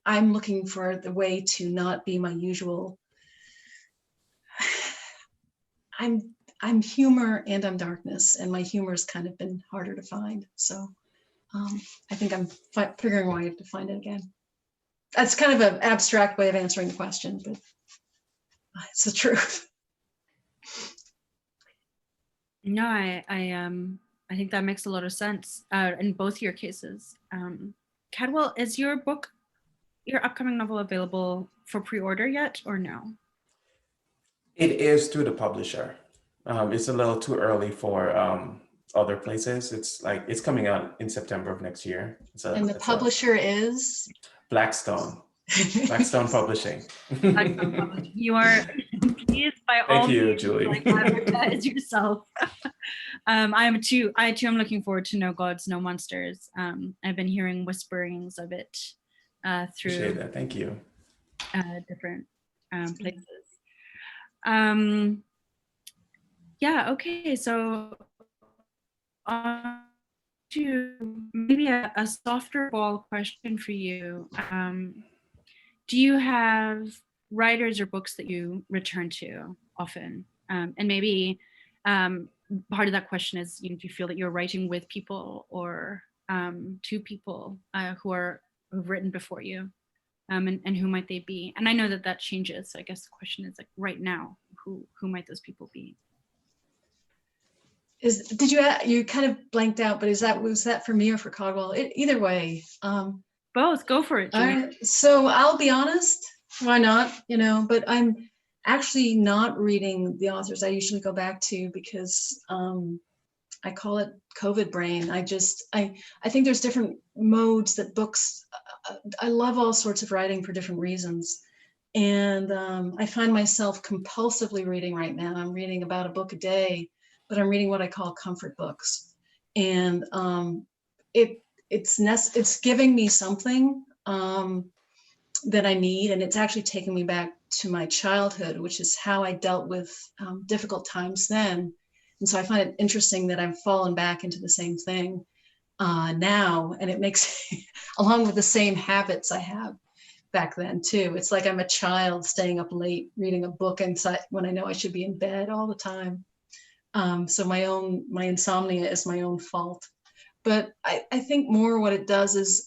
Speaker 4: I'm looking for the way to not be my usual, I'm humor and I'm darkness, and my humor's kind of been harder to find. So I think I'm figuring a way to find it again. That's kind of an abstract way of answering the question, but it's the truth.
Speaker 2: No, I think that makes a lot of sense in both your cases. Cadwell, is your upcoming novel available for pre-order yet, or no?
Speaker 1: It is through the publisher. It's a little too early for other places. It's coming out in September of next year.
Speaker 4: And the publisher is?
Speaker 1: Blackstone. Blackstone Publishing.
Speaker 2: Blackstone Publishing. You are pleased by all.
Speaker 1: Thank you, Julie.
Speaker 2: Like, advertise yourself. I too am looking forward to No Gods, No Monsters. I've been hearing whisperings of it through.
Speaker 1: Appreciate that. Thank you.
Speaker 2: Different places. Yeah. Okay. So to maybe a softer ball question for you. Do you have writers or books that you return to often? And maybe part of that question is, do you feel that you're writing with people or to people who've written before you? And who might they be? And I know that changes. So I guess the question is, like, right now, who might those people be?
Speaker 4: Did you kind of blanked out, but was that for me or for Cadwell? Either way.
Speaker 2: Both. Go for it, Julie.
Speaker 4: So I'll be honest. Why not? But I'm actually not reading the authors I usually go back to because I call it COVID brain. I think there's different modes that books. I love all sorts of writing for different reasons. And I find myself compulsively reading right now. I'm reading about a book a day, but I'm reading what I call comfort books. And it's giving me something that I need. And it's actually taking me back to my childhood, which is how I dealt with difficult times then. And so I find it interesting that I've fallen back into the same thing now. And it makes, along with the same habits I have back then too. It's like I'm a child staying up late, reading a book inside when I know I should be in bed all the time. So my insomnia is my own fault. But I think more what it does is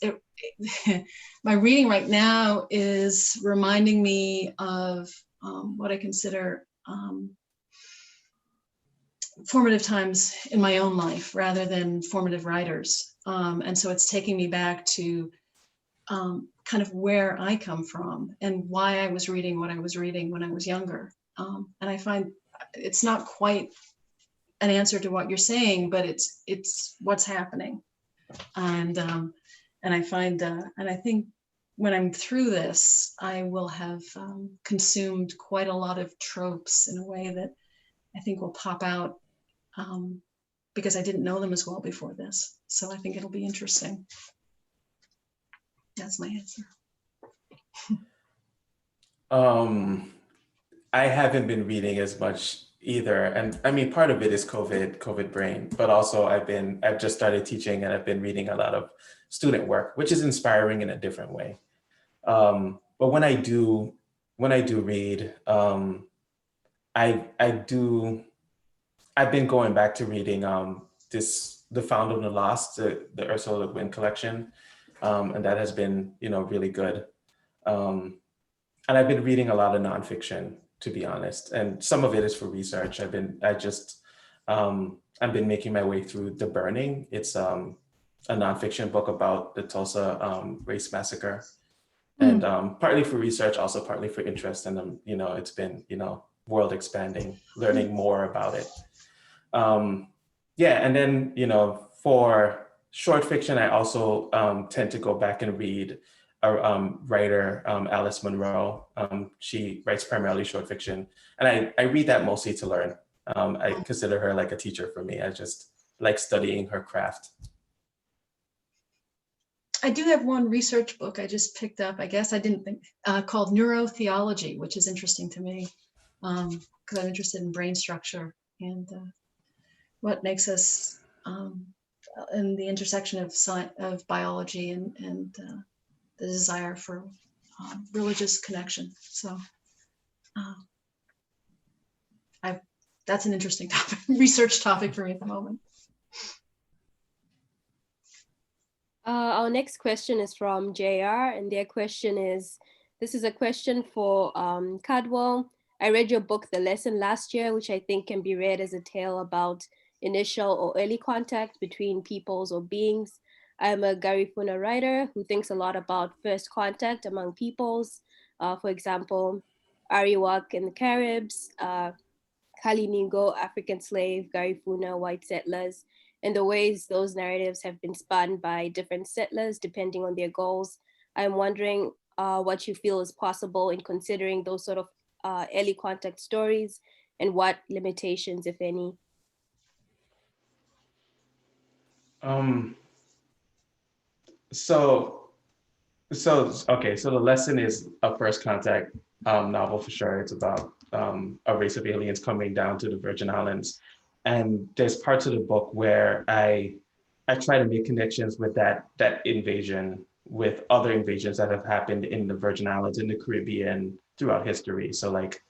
Speaker 4: my reading right now is reminding me of what I consider formative times in my own life rather than formative writers. And so it's taking me back to kind of where I come from and why I was reading what I was reading when I was younger. And I find it's not quite an answer to what you're saying, but it's what's happening. And I find, and I think when I'm through this, I will have consumed quite a lot of tropes in a way that I think will pop out because I didn't know them as well before this. So I think it'll be interesting. That's my answer.
Speaker 1: I haven't been reading as much either. And I mean, part of it is COVID brain, but also I've just started teaching and I've been reading a lot of student work, which is inspiring in a different way. But when I do read, I've been going back to reading The Found and the Lost, the Ursula Le Guin collection. And that has been, really good. And I've been reading a lot of nonfiction, to be honest. And some of it is for research. I've been making my way through The Burning. It's a nonfiction book about the Tulsa race massacre. And partly for research, also partly for interest. And, it's been, world expanding, learning more about it. And then, for short fiction, I also tend to go back and read a writer, Alice Munro. She writes primarily short fiction. And I read that mostly to learn. I consider her like a teacher for me. I just like studying her craft.
Speaker 4: I do have one research book I just picked up, I guess I didn't think, called Neurotheology, which is interesting to me because I'm interested in brain structure and what makes us in the intersection of science, of biology and the desire for religious connection. So that's an interesting topic, research topic for me at the moment.
Speaker 5: Our next question is from JR, and their question is, this is a question for Cadwell. I read your book, The Lesson, last year, which I think can be read as a tale about initial or early contact between peoples or beings. I am a Garifuna writer who thinks a lot about first contact among peoples. For example, Arawak in the Caribs, Kaliningo, African slave, Garifuna, white settlers, and the ways those narratives have been spun by different settlers depending on their goals. I'm wondering what you feel is possible in considering those sort of early contact stories and what limitations, if any.
Speaker 1: So The Lesson is a first contact novel for sure. It's about a race of aliens coming down to the Virgin Islands And there's parts of the book where I try to make connections with that invasion with other invasions that have happened in the Virgin Islands, in the Caribbean throughout history. So like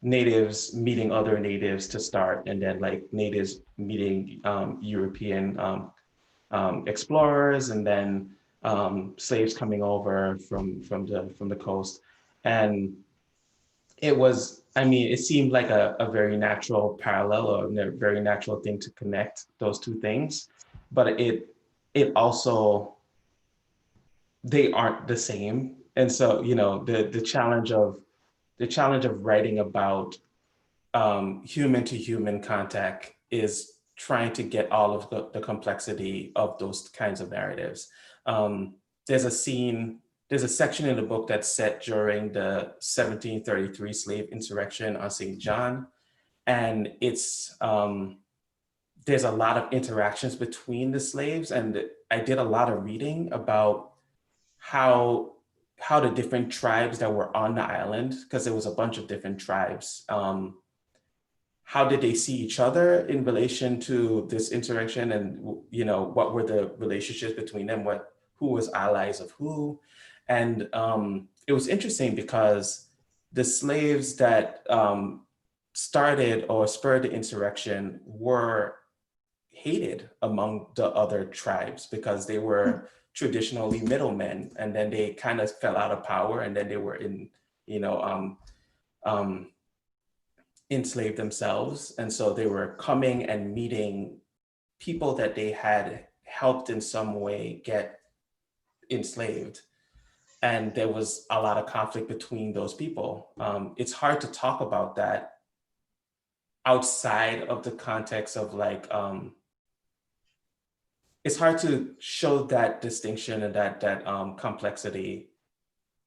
Speaker 1: natives meeting other natives to start, and then like natives meeting European explorers, and then slaves coming over from the coast. And it was, I mean, it seemed like a very natural parallel, or a very natural thing to connect those two things. But it also, they aren't the same. And so, you know, the challenge of writing about human to human contact is trying to get all of the complexity of those kinds of narratives. There's a section in the book that's set during the 1733 slave insurrection on St. John. And it's, there's a lot of interactions between the slaves. And I did a lot of reading about how the different tribes that were on the island, because there was a bunch of different tribes, how did they see each other in relation to this insurrection, and you know, what were the relationships between them, who was allies of who. And it was interesting because the slaves that started or spurred the insurrection were hated among the other tribes because they were traditionally middlemen, and then they kind of fell out of power, and then they were enslaved themselves. And so they were coming and meeting people that they had helped in some way get enslaved. And there was a lot of conflict between those people. It's hard to talk about that outside of the context of like, it's hard to show that distinction and that complexity,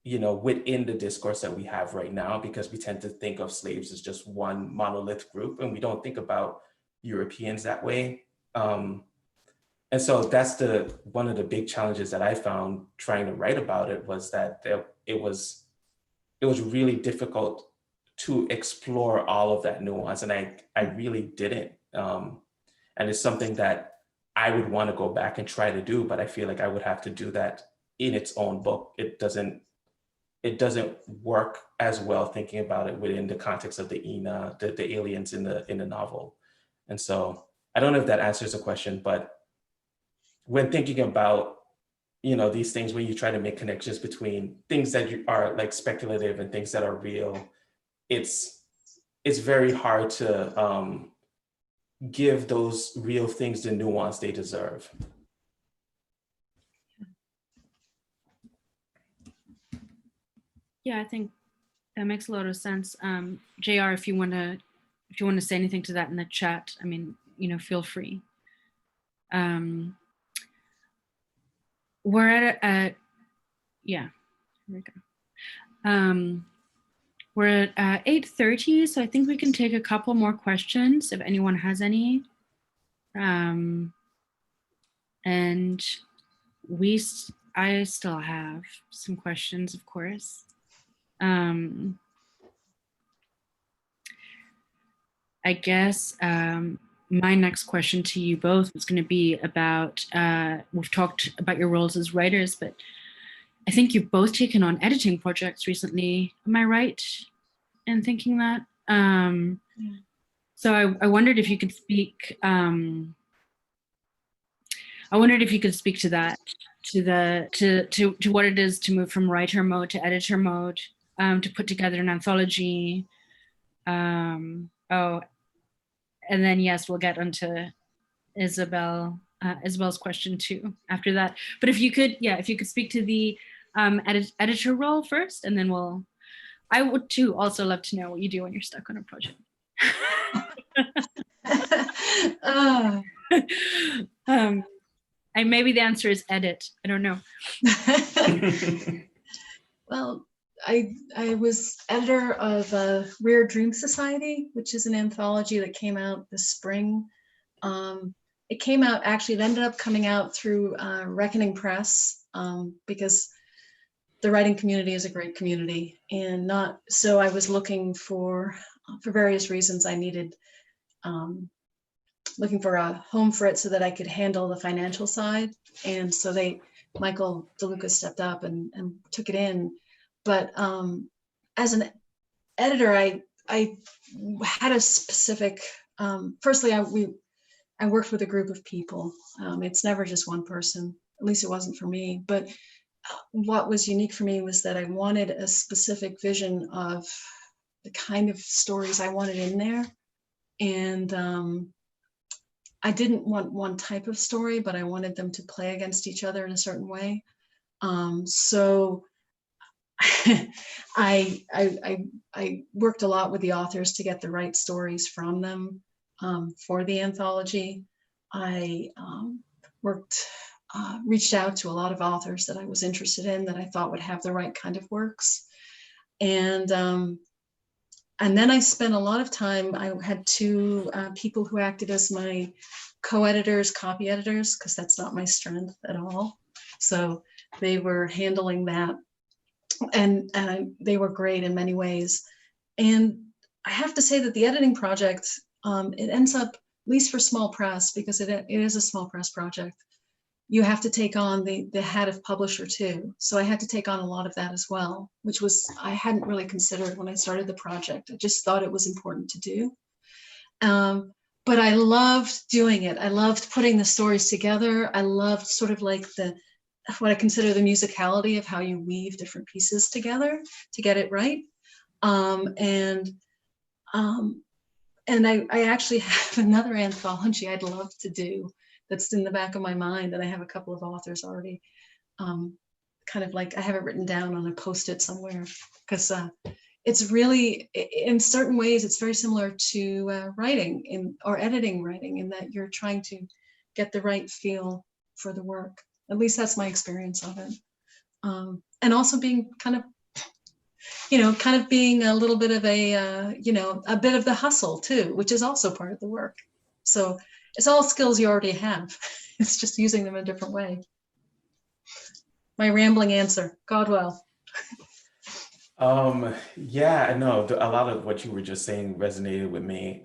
Speaker 1: you know, within the discourse that we have right now, because we tend to think of slaves as just one monolith group, and we don't think about Europeans that way. And so that's one of the big challenges that I found trying to write about it, was that it was really difficult to explore all of that nuance, and I really didn't. And it's something that I would want to go back and try to do, but I feel like I would have to do that in its own book. It doesn't work as well thinking about it within the context of the ENA, the aliens in the novel. And so I don't know if that answers the question, but when thinking about, you know, these things, when you try to make connections between things that are like speculative and things that are real, it's very hard to give those real things the nuance they deserve.
Speaker 2: Yeah, I think that makes a lot of sense. JR, if you want to say anything to that in the chat, I mean, you know, feel free. We're at yeah, here we go. We're at 8:30, so I think we can take a couple more questions if anyone has any. And I still have some questions, of course. I guess my next question to you both was going to be about, we've talked about your roles as writers, but I think you've both taken on editing projects recently. Am I right in thinking that? Yeah. So I wondered if you could speak, to that, to what it is to move from writer mode to editor mode, to put together an anthology. And then yes, we'll get onto Isabel's question too after that. But if you could speak to the editor role first, and then I would too also love to know what you do when you're stuck on a project. And maybe the answer is edit. I don't know.
Speaker 4: Well, I was editor of Rare Dream Society, which is an anthology that came out this spring. It came out, actually, it ended up coming out through Reckoning Press, because the writing community is a great community, and so I was looking for various reasons I needed looking for a home for it so that I could handle the financial side. And so Michael DeLuca stepped up and took it in. But as an editor, I had a specific, firstly, I worked with a group of people. It's never just one person, at least it wasn't for me. But what was unique for me was that I wanted a specific vision of the kind of stories I wanted in there. And I didn't want one type of story, but I wanted them to play against each other in a certain way. So I worked a lot with the authors to get the right stories from them for the anthology. I reached out to a lot of authors that I was interested in, that I thought would have the right kind of works. And then I spent a lot of time, I had two people who acted as my co-editors, copy editors, because that's not my strength at all. So they were handling that, and they were great in many ways. And I have to say that the editing project, it ends up, at least for small press, because it is a small press project, you have to take on the hat of publisher too. So I had to take on a lot of that as well, which I hadn't really considered when I started the project. I just thought it was important to do. But I loved doing it. I loved putting the stories together. I loved sort of like what I consider the musicality of how you weave different pieces together to get it right. And I actually have another anthology I'd love to do that's in the back of my mind, and I have a couple of authors already kind of like, I have it written down on a Post-it somewhere, because it's really, in certain ways, it's very similar to writing or editing writing, in that you're trying to get the right feel for the work. At least that's my experience of it. And also being kind of being a little bit of a bit of the hustle too, which is also part of the work. So it's all skills you already have. It's just using them in a different way. My rambling answer, Cadwell.
Speaker 1: Yeah, no, a lot of what you were just saying resonated with me.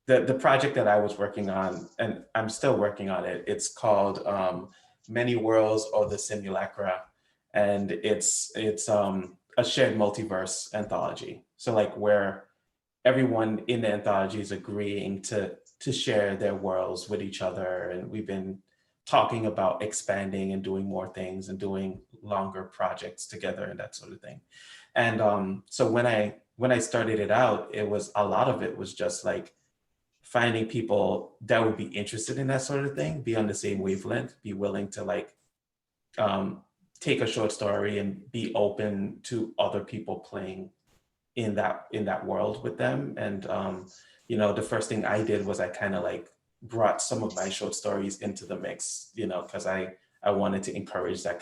Speaker 1: The project that I was working on, and I'm still working on it, it's called Many Worlds or the Simulacra. And it's a shared multiverse anthology. So like where everyone in the anthology is agreeing to share their worlds with each other. And we've been talking about expanding and doing more things and doing longer projects together and that sort of thing. And so when I started it out, a lot of it was just like finding people that would be interested in that sort of thing, be on the same wavelength, be willing to like take a short story and be open to other people playing in that world with them. And the first thing I did was I kind of like brought some of my short stories into the mix, because I wanted to encourage that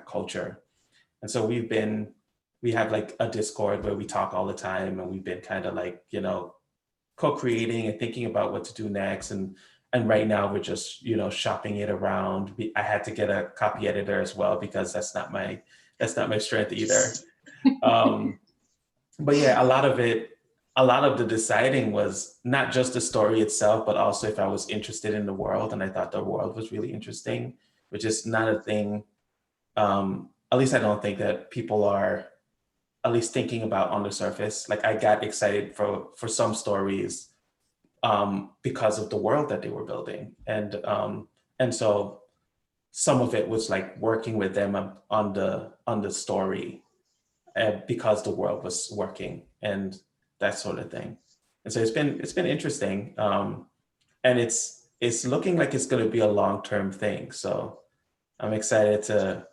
Speaker 1: culture. And so we have like a Discord where we talk all the time, and we've been kind of like, co-creating and thinking about what to do next. And right now we're just, shopping it around. I had to get a copy editor as well, because that's not my strength either. But yeah, a lot of the deciding was not just the story itself, but also if I was interested in the world, and I thought the world was really interesting, which is not a thing, at least I don't think that people are at least thinking about on the surface. Like I got excited for some stories because of the world that they were building. And so some of it was like working with them on the story because the world was working and that sort of thing. And so it's been interesting. And it's looking like it's going to be a long-term thing. So I'm excited to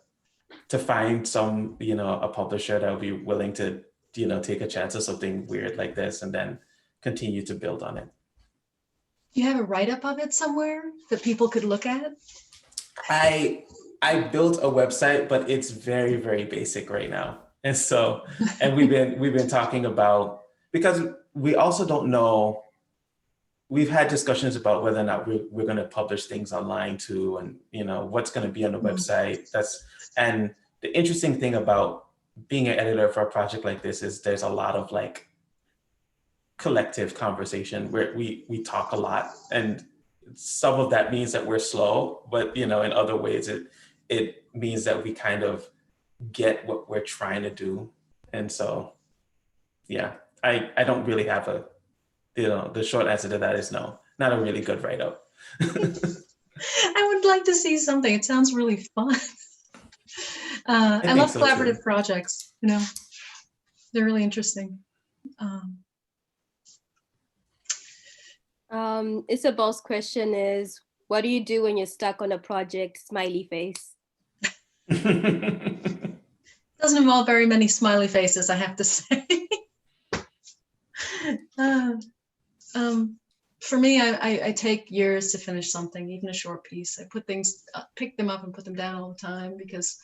Speaker 1: find a publisher that will be willing to, take a chance of something weird like this and then continue to build on it.
Speaker 4: You have a write-up of it somewhere that people could look at?
Speaker 1: I built a website, but it's very, very basic right now. And so, and we've been talking about, because we also don't know, we've had discussions about whether or not we're going to publish things online too, and what's going to be on the website. And the interesting thing about being an editor for a project like this is there's a lot of like collective conversation where we talk a lot, and some of that means that we're slow, but in other ways it means that we kind of get what we're trying to do. And so, yeah, I don't really have the short answer to that is no, not a really good write-up.
Speaker 4: I would like to see something. It sounds really fun. I love
Speaker 1: so,
Speaker 4: collaborative
Speaker 1: too.
Speaker 4: projects, they're really interesting.
Speaker 5: Isabel's question is, what do you do when you're stuck on a project? Smiley face.
Speaker 4: Doesn't involve very many smiley faces, I have to say. For me, I take years to finish something, even a short piece. I pick them up and put them down all the time because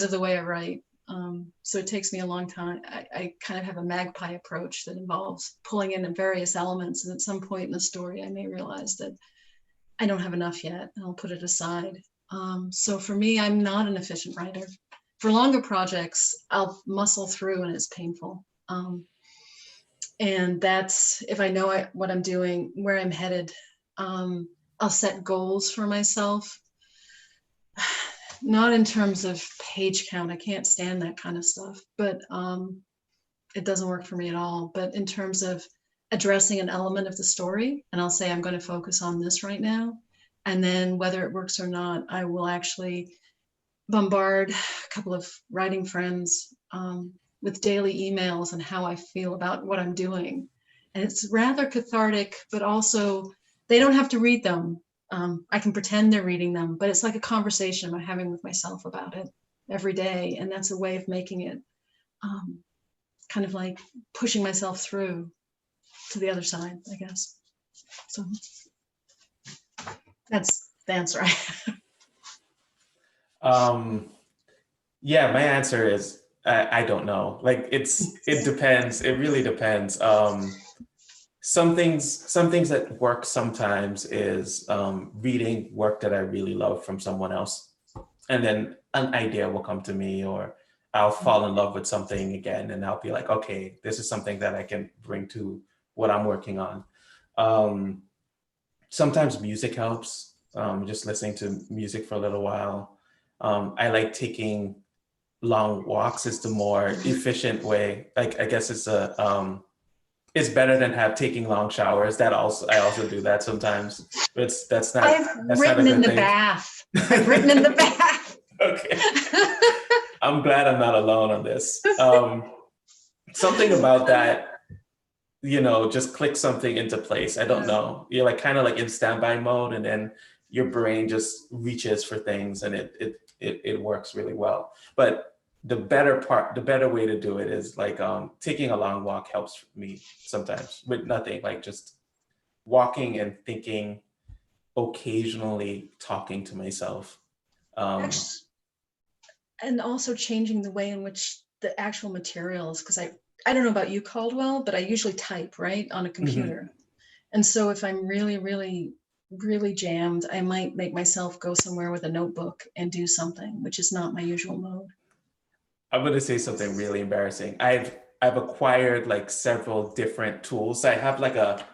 Speaker 4: of the way I write. So it takes me a long time. I kind of have a magpie approach that involves pulling in various elements. And at some point in the story, I may realize that I don't have enough yet, and I'll put it aside. So for me, I'm not an efficient writer. For longer projects, I'll muscle through and it's painful. And that's, if I know what I'm doing, where I'm headed, I'll set goals for myself. Not in terms of page count, I can't stand that kind of stuff, but it doesn't work for me at all. But in terms of addressing an element of the story, and I'll say I'm going to focus on this right now, and then whether it works or not, I will actually bombard a couple of writing friends with daily emails and how I feel about what I'm doing. And it's rather cathartic, but also they don't have to read them. I can pretend they're reading them, but it's like a conversation I'm having with myself about it every day. And that's a way of making it kind of like pushing myself through to the other side, I guess. So that's the answer I have.
Speaker 1: Yeah, my answer is I don't know. Like it depends. It really depends. Some things that work sometimes is reading work that I really love from someone else, and then an idea will come to me, or I'll fall in love with something again, and I'll be like, okay, this is something that I can bring to what I'm working on. Sometimes music helps. Just listening to music for a little while. I like taking long walks is the more efficient way. Like, I guess it's better than taking long showers. I also do that sometimes. But that's not
Speaker 4: written
Speaker 1: a
Speaker 4: in
Speaker 1: good
Speaker 4: the
Speaker 1: thing.
Speaker 4: bath. I've written in the bath.
Speaker 1: Okay. I'm glad I'm not alone on this. Something about that, just click something into place. I don't know. You're like kind of like in standby mode, and then your brain just reaches for things, and it works really well. But the better way to do it is like taking a long walk helps me sometimes with nothing, like just walking and thinking, occasionally talking to myself.
Speaker 4: And also changing the way in which the actual materials, because I don't know about you, Caldwell, but I usually type right on a computer. Mm-hmm. And so if I'm really, really, really jammed, I might make myself go somewhere with a notebook and do something, which is not my usual mode. I'm
Speaker 1: going to say something really embarrassing. I've acquired like several different tools. I have like a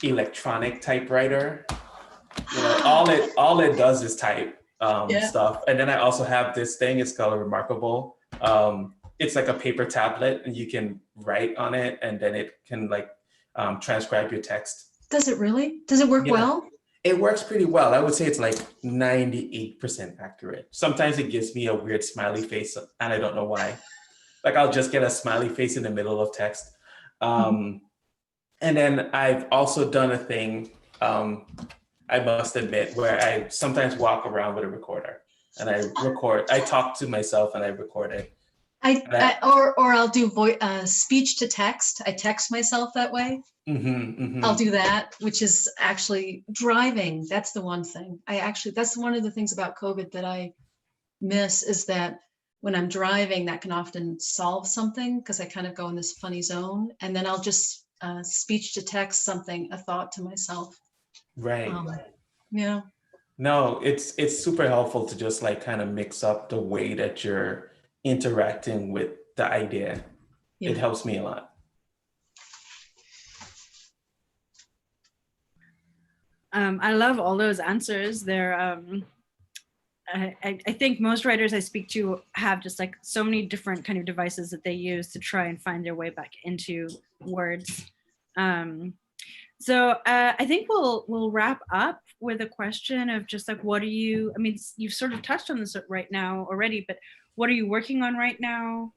Speaker 1: electronic typewriter. All it does is type stuff. And then I also have this thing. It's called a Remarkable. It's like a paper tablet, and you can write on it, and then it can like transcribe your text. Does it really? Does it work well? It works pretty well. I would say it's like 98% accurate. Sometimes it gives me a weird smiley face, and I don't know why. Like I'll just get a smiley face in the middle of text. And then I've also done a thing, I must admit, where I sometimes walk around with a recorder and I record. I talk to myself and I record it. Or I'll do speech to text. I text myself that way. I'll do that, which is actually driving. That's the one thing. That's one of the things about COVID that I miss, is that when I'm driving, that can often solve something, because I kind of go in this funny zone, and then I'll just speech to text something, a thought to myself. Right. Yeah. No, it's super helpful to just like kind of mix up the way that you're interacting with the idea. Yeah. It helps me a lot.
Speaker 2: I love all those answers. They're I think most writers I speak to have just like so many different kind of devices that they use to try and find their way back into words. So I think we'll wrap up with a question of just like, what are you, I mean, you've sort of touched on this right now already, but what are you working on right now?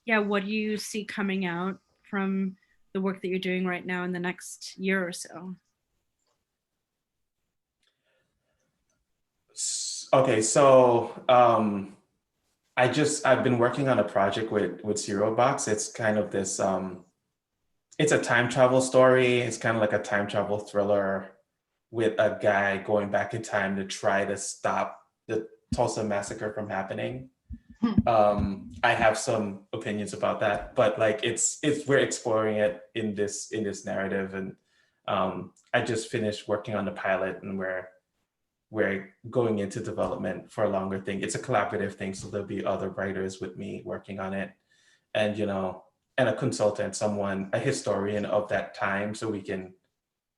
Speaker 2: Yeah, what do you see coming out from the work that you're doing right now in the next year or so?
Speaker 1: Okay, so I've been working on a project with Zero Box. It's kind of this it's a time travel story. It's kind of like a time travel thriller with a guy going back in time to try to stop the Tulsa massacre from happening. I have some opinions about that, but like it's we're exploring it in this narrative, and I just finished working on the pilot, and we're going into development for a longer thing. It's a collaborative thing, so there'll be other writers with me working on it, and and a consultant, a historian of that time, so we can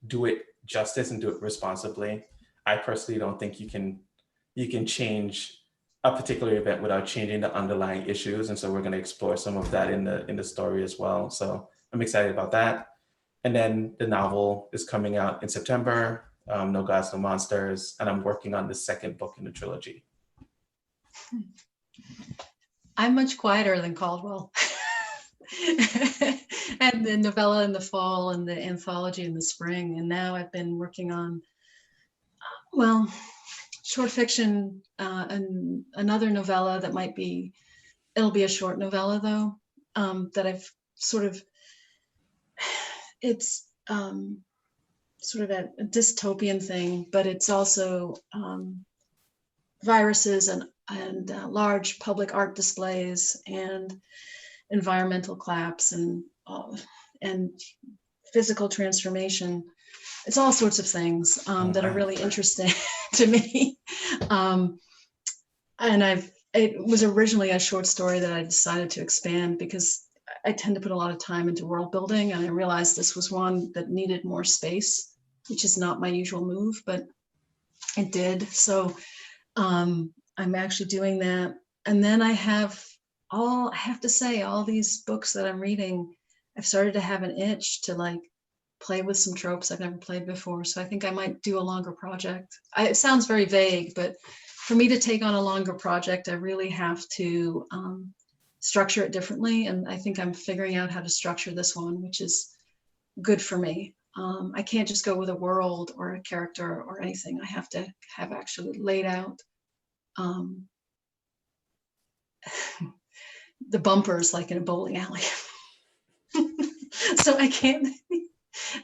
Speaker 1: do it justice and do it responsibly. I personally don't think you can change a particular event without changing the underlying issues, and so we're going to explore some of that in the story as well. So I'm excited about that. And then the novel is coming out in September. No Gods, No Monsters, and I'm working on the second book in the trilogy.
Speaker 4: I'm much quieter than Caldwell. And the novella in the fall and the anthology in the spring. And now I've been working on, well, short fiction and another novella that it'll be a short novella though, that I've sort of, it's sort of a dystopian thing, but it's also viruses and large public art displays and environmental collapse and physical transformation. It's all sorts of things that are really interesting to me. And it was originally a short story that I decided to expand because I tend to put a lot of time into world building, and I realized this was one that needed more space, which is not my usual move, but it did. So I'm actually doing that. And then I have to say, all these books that I'm reading, I've started to have an itch to like play with some tropes I've never played before. So I think I might do a longer project. It sounds very vague, but for me to take on a longer project, I really have to structure it differently. And I think I'm figuring out how to structure this one, which is good for me. I can't just go with a world or a character or anything. I have to have actually laid out the bumpers like in a bowling alley. So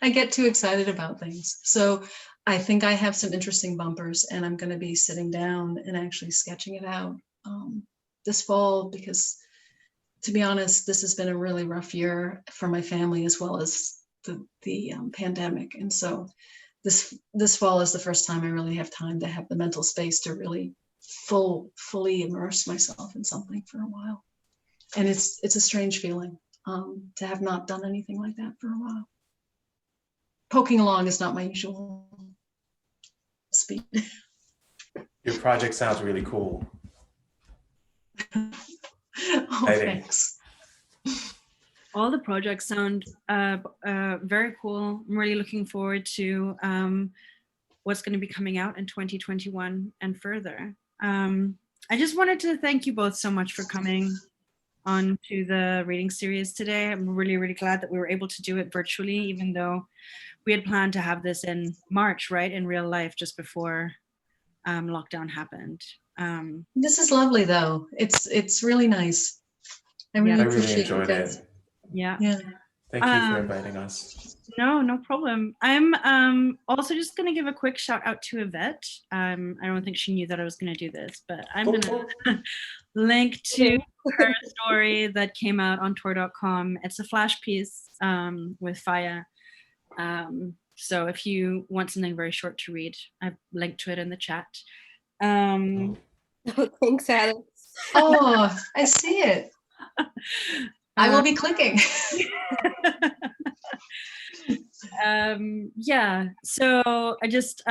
Speaker 4: I get too excited about things. So I think I have some interesting bumpers, and I'm going to be sitting down and actually sketching it out this fall, because to be honest, this has been a really rough year for my family as well as the pandemic. And so this fall is the first time I really have time to have the mental space to really fully immerse myself in something for a while. And it's a strange feeling to have not done anything like that for a while. Poking along is not my usual speed.
Speaker 1: Your project sounds really cool.
Speaker 4: Oh, thanks.
Speaker 2: All the projects sound very cool. I'm really looking forward to what's going to be coming out in 2021 and further. I just wanted to thank you both so much for coming on to the reading series today. I'm really, really glad that we were able to do it virtually, even though we had planned to have this in March, right, in real life, just before lockdown happened.
Speaker 4: This is lovely, though. It's really nice. I really appreciate you guys.
Speaker 2: Yeah.
Speaker 1: Thank you for inviting us.
Speaker 2: No problem. I'm also just going to give a quick shout out to Yvette. I don't think she knew that I was going to do this, but I'm going to link to her story that came out on Tor.com. It's a flash piece with Faya. So if you want something very short to read, I've linked to it in the chat.
Speaker 5: Thanks, Alex.
Speaker 4: Oh, I see it. I will be clicking.
Speaker 2: Yeah, so I just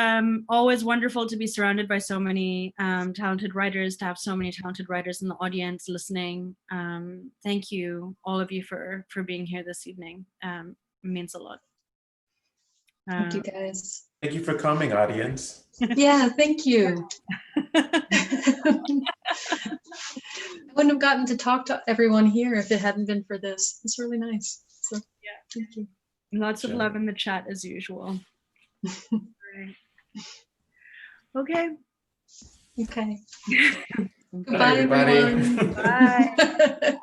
Speaker 2: always wonderful to be surrounded by so many talented writers, to have so many talented writers in the audience listening. Thank you, all of you, for being here this evening. It means a lot.
Speaker 4: Thank you, guys.
Speaker 1: Thank you for coming, audience.
Speaker 4: Yeah, thank you. I wouldn't have gotten to talk to everyone here if it hadn't been for this. It's really nice. So yeah, thank you.
Speaker 2: Lots of
Speaker 1: Sure.
Speaker 2: love in the chat as usual. Great. Okay.
Speaker 4: Okay.
Speaker 1: Bye,
Speaker 4: Goodbye,
Speaker 1: everybody.
Speaker 4: everyone.
Speaker 2: Bye.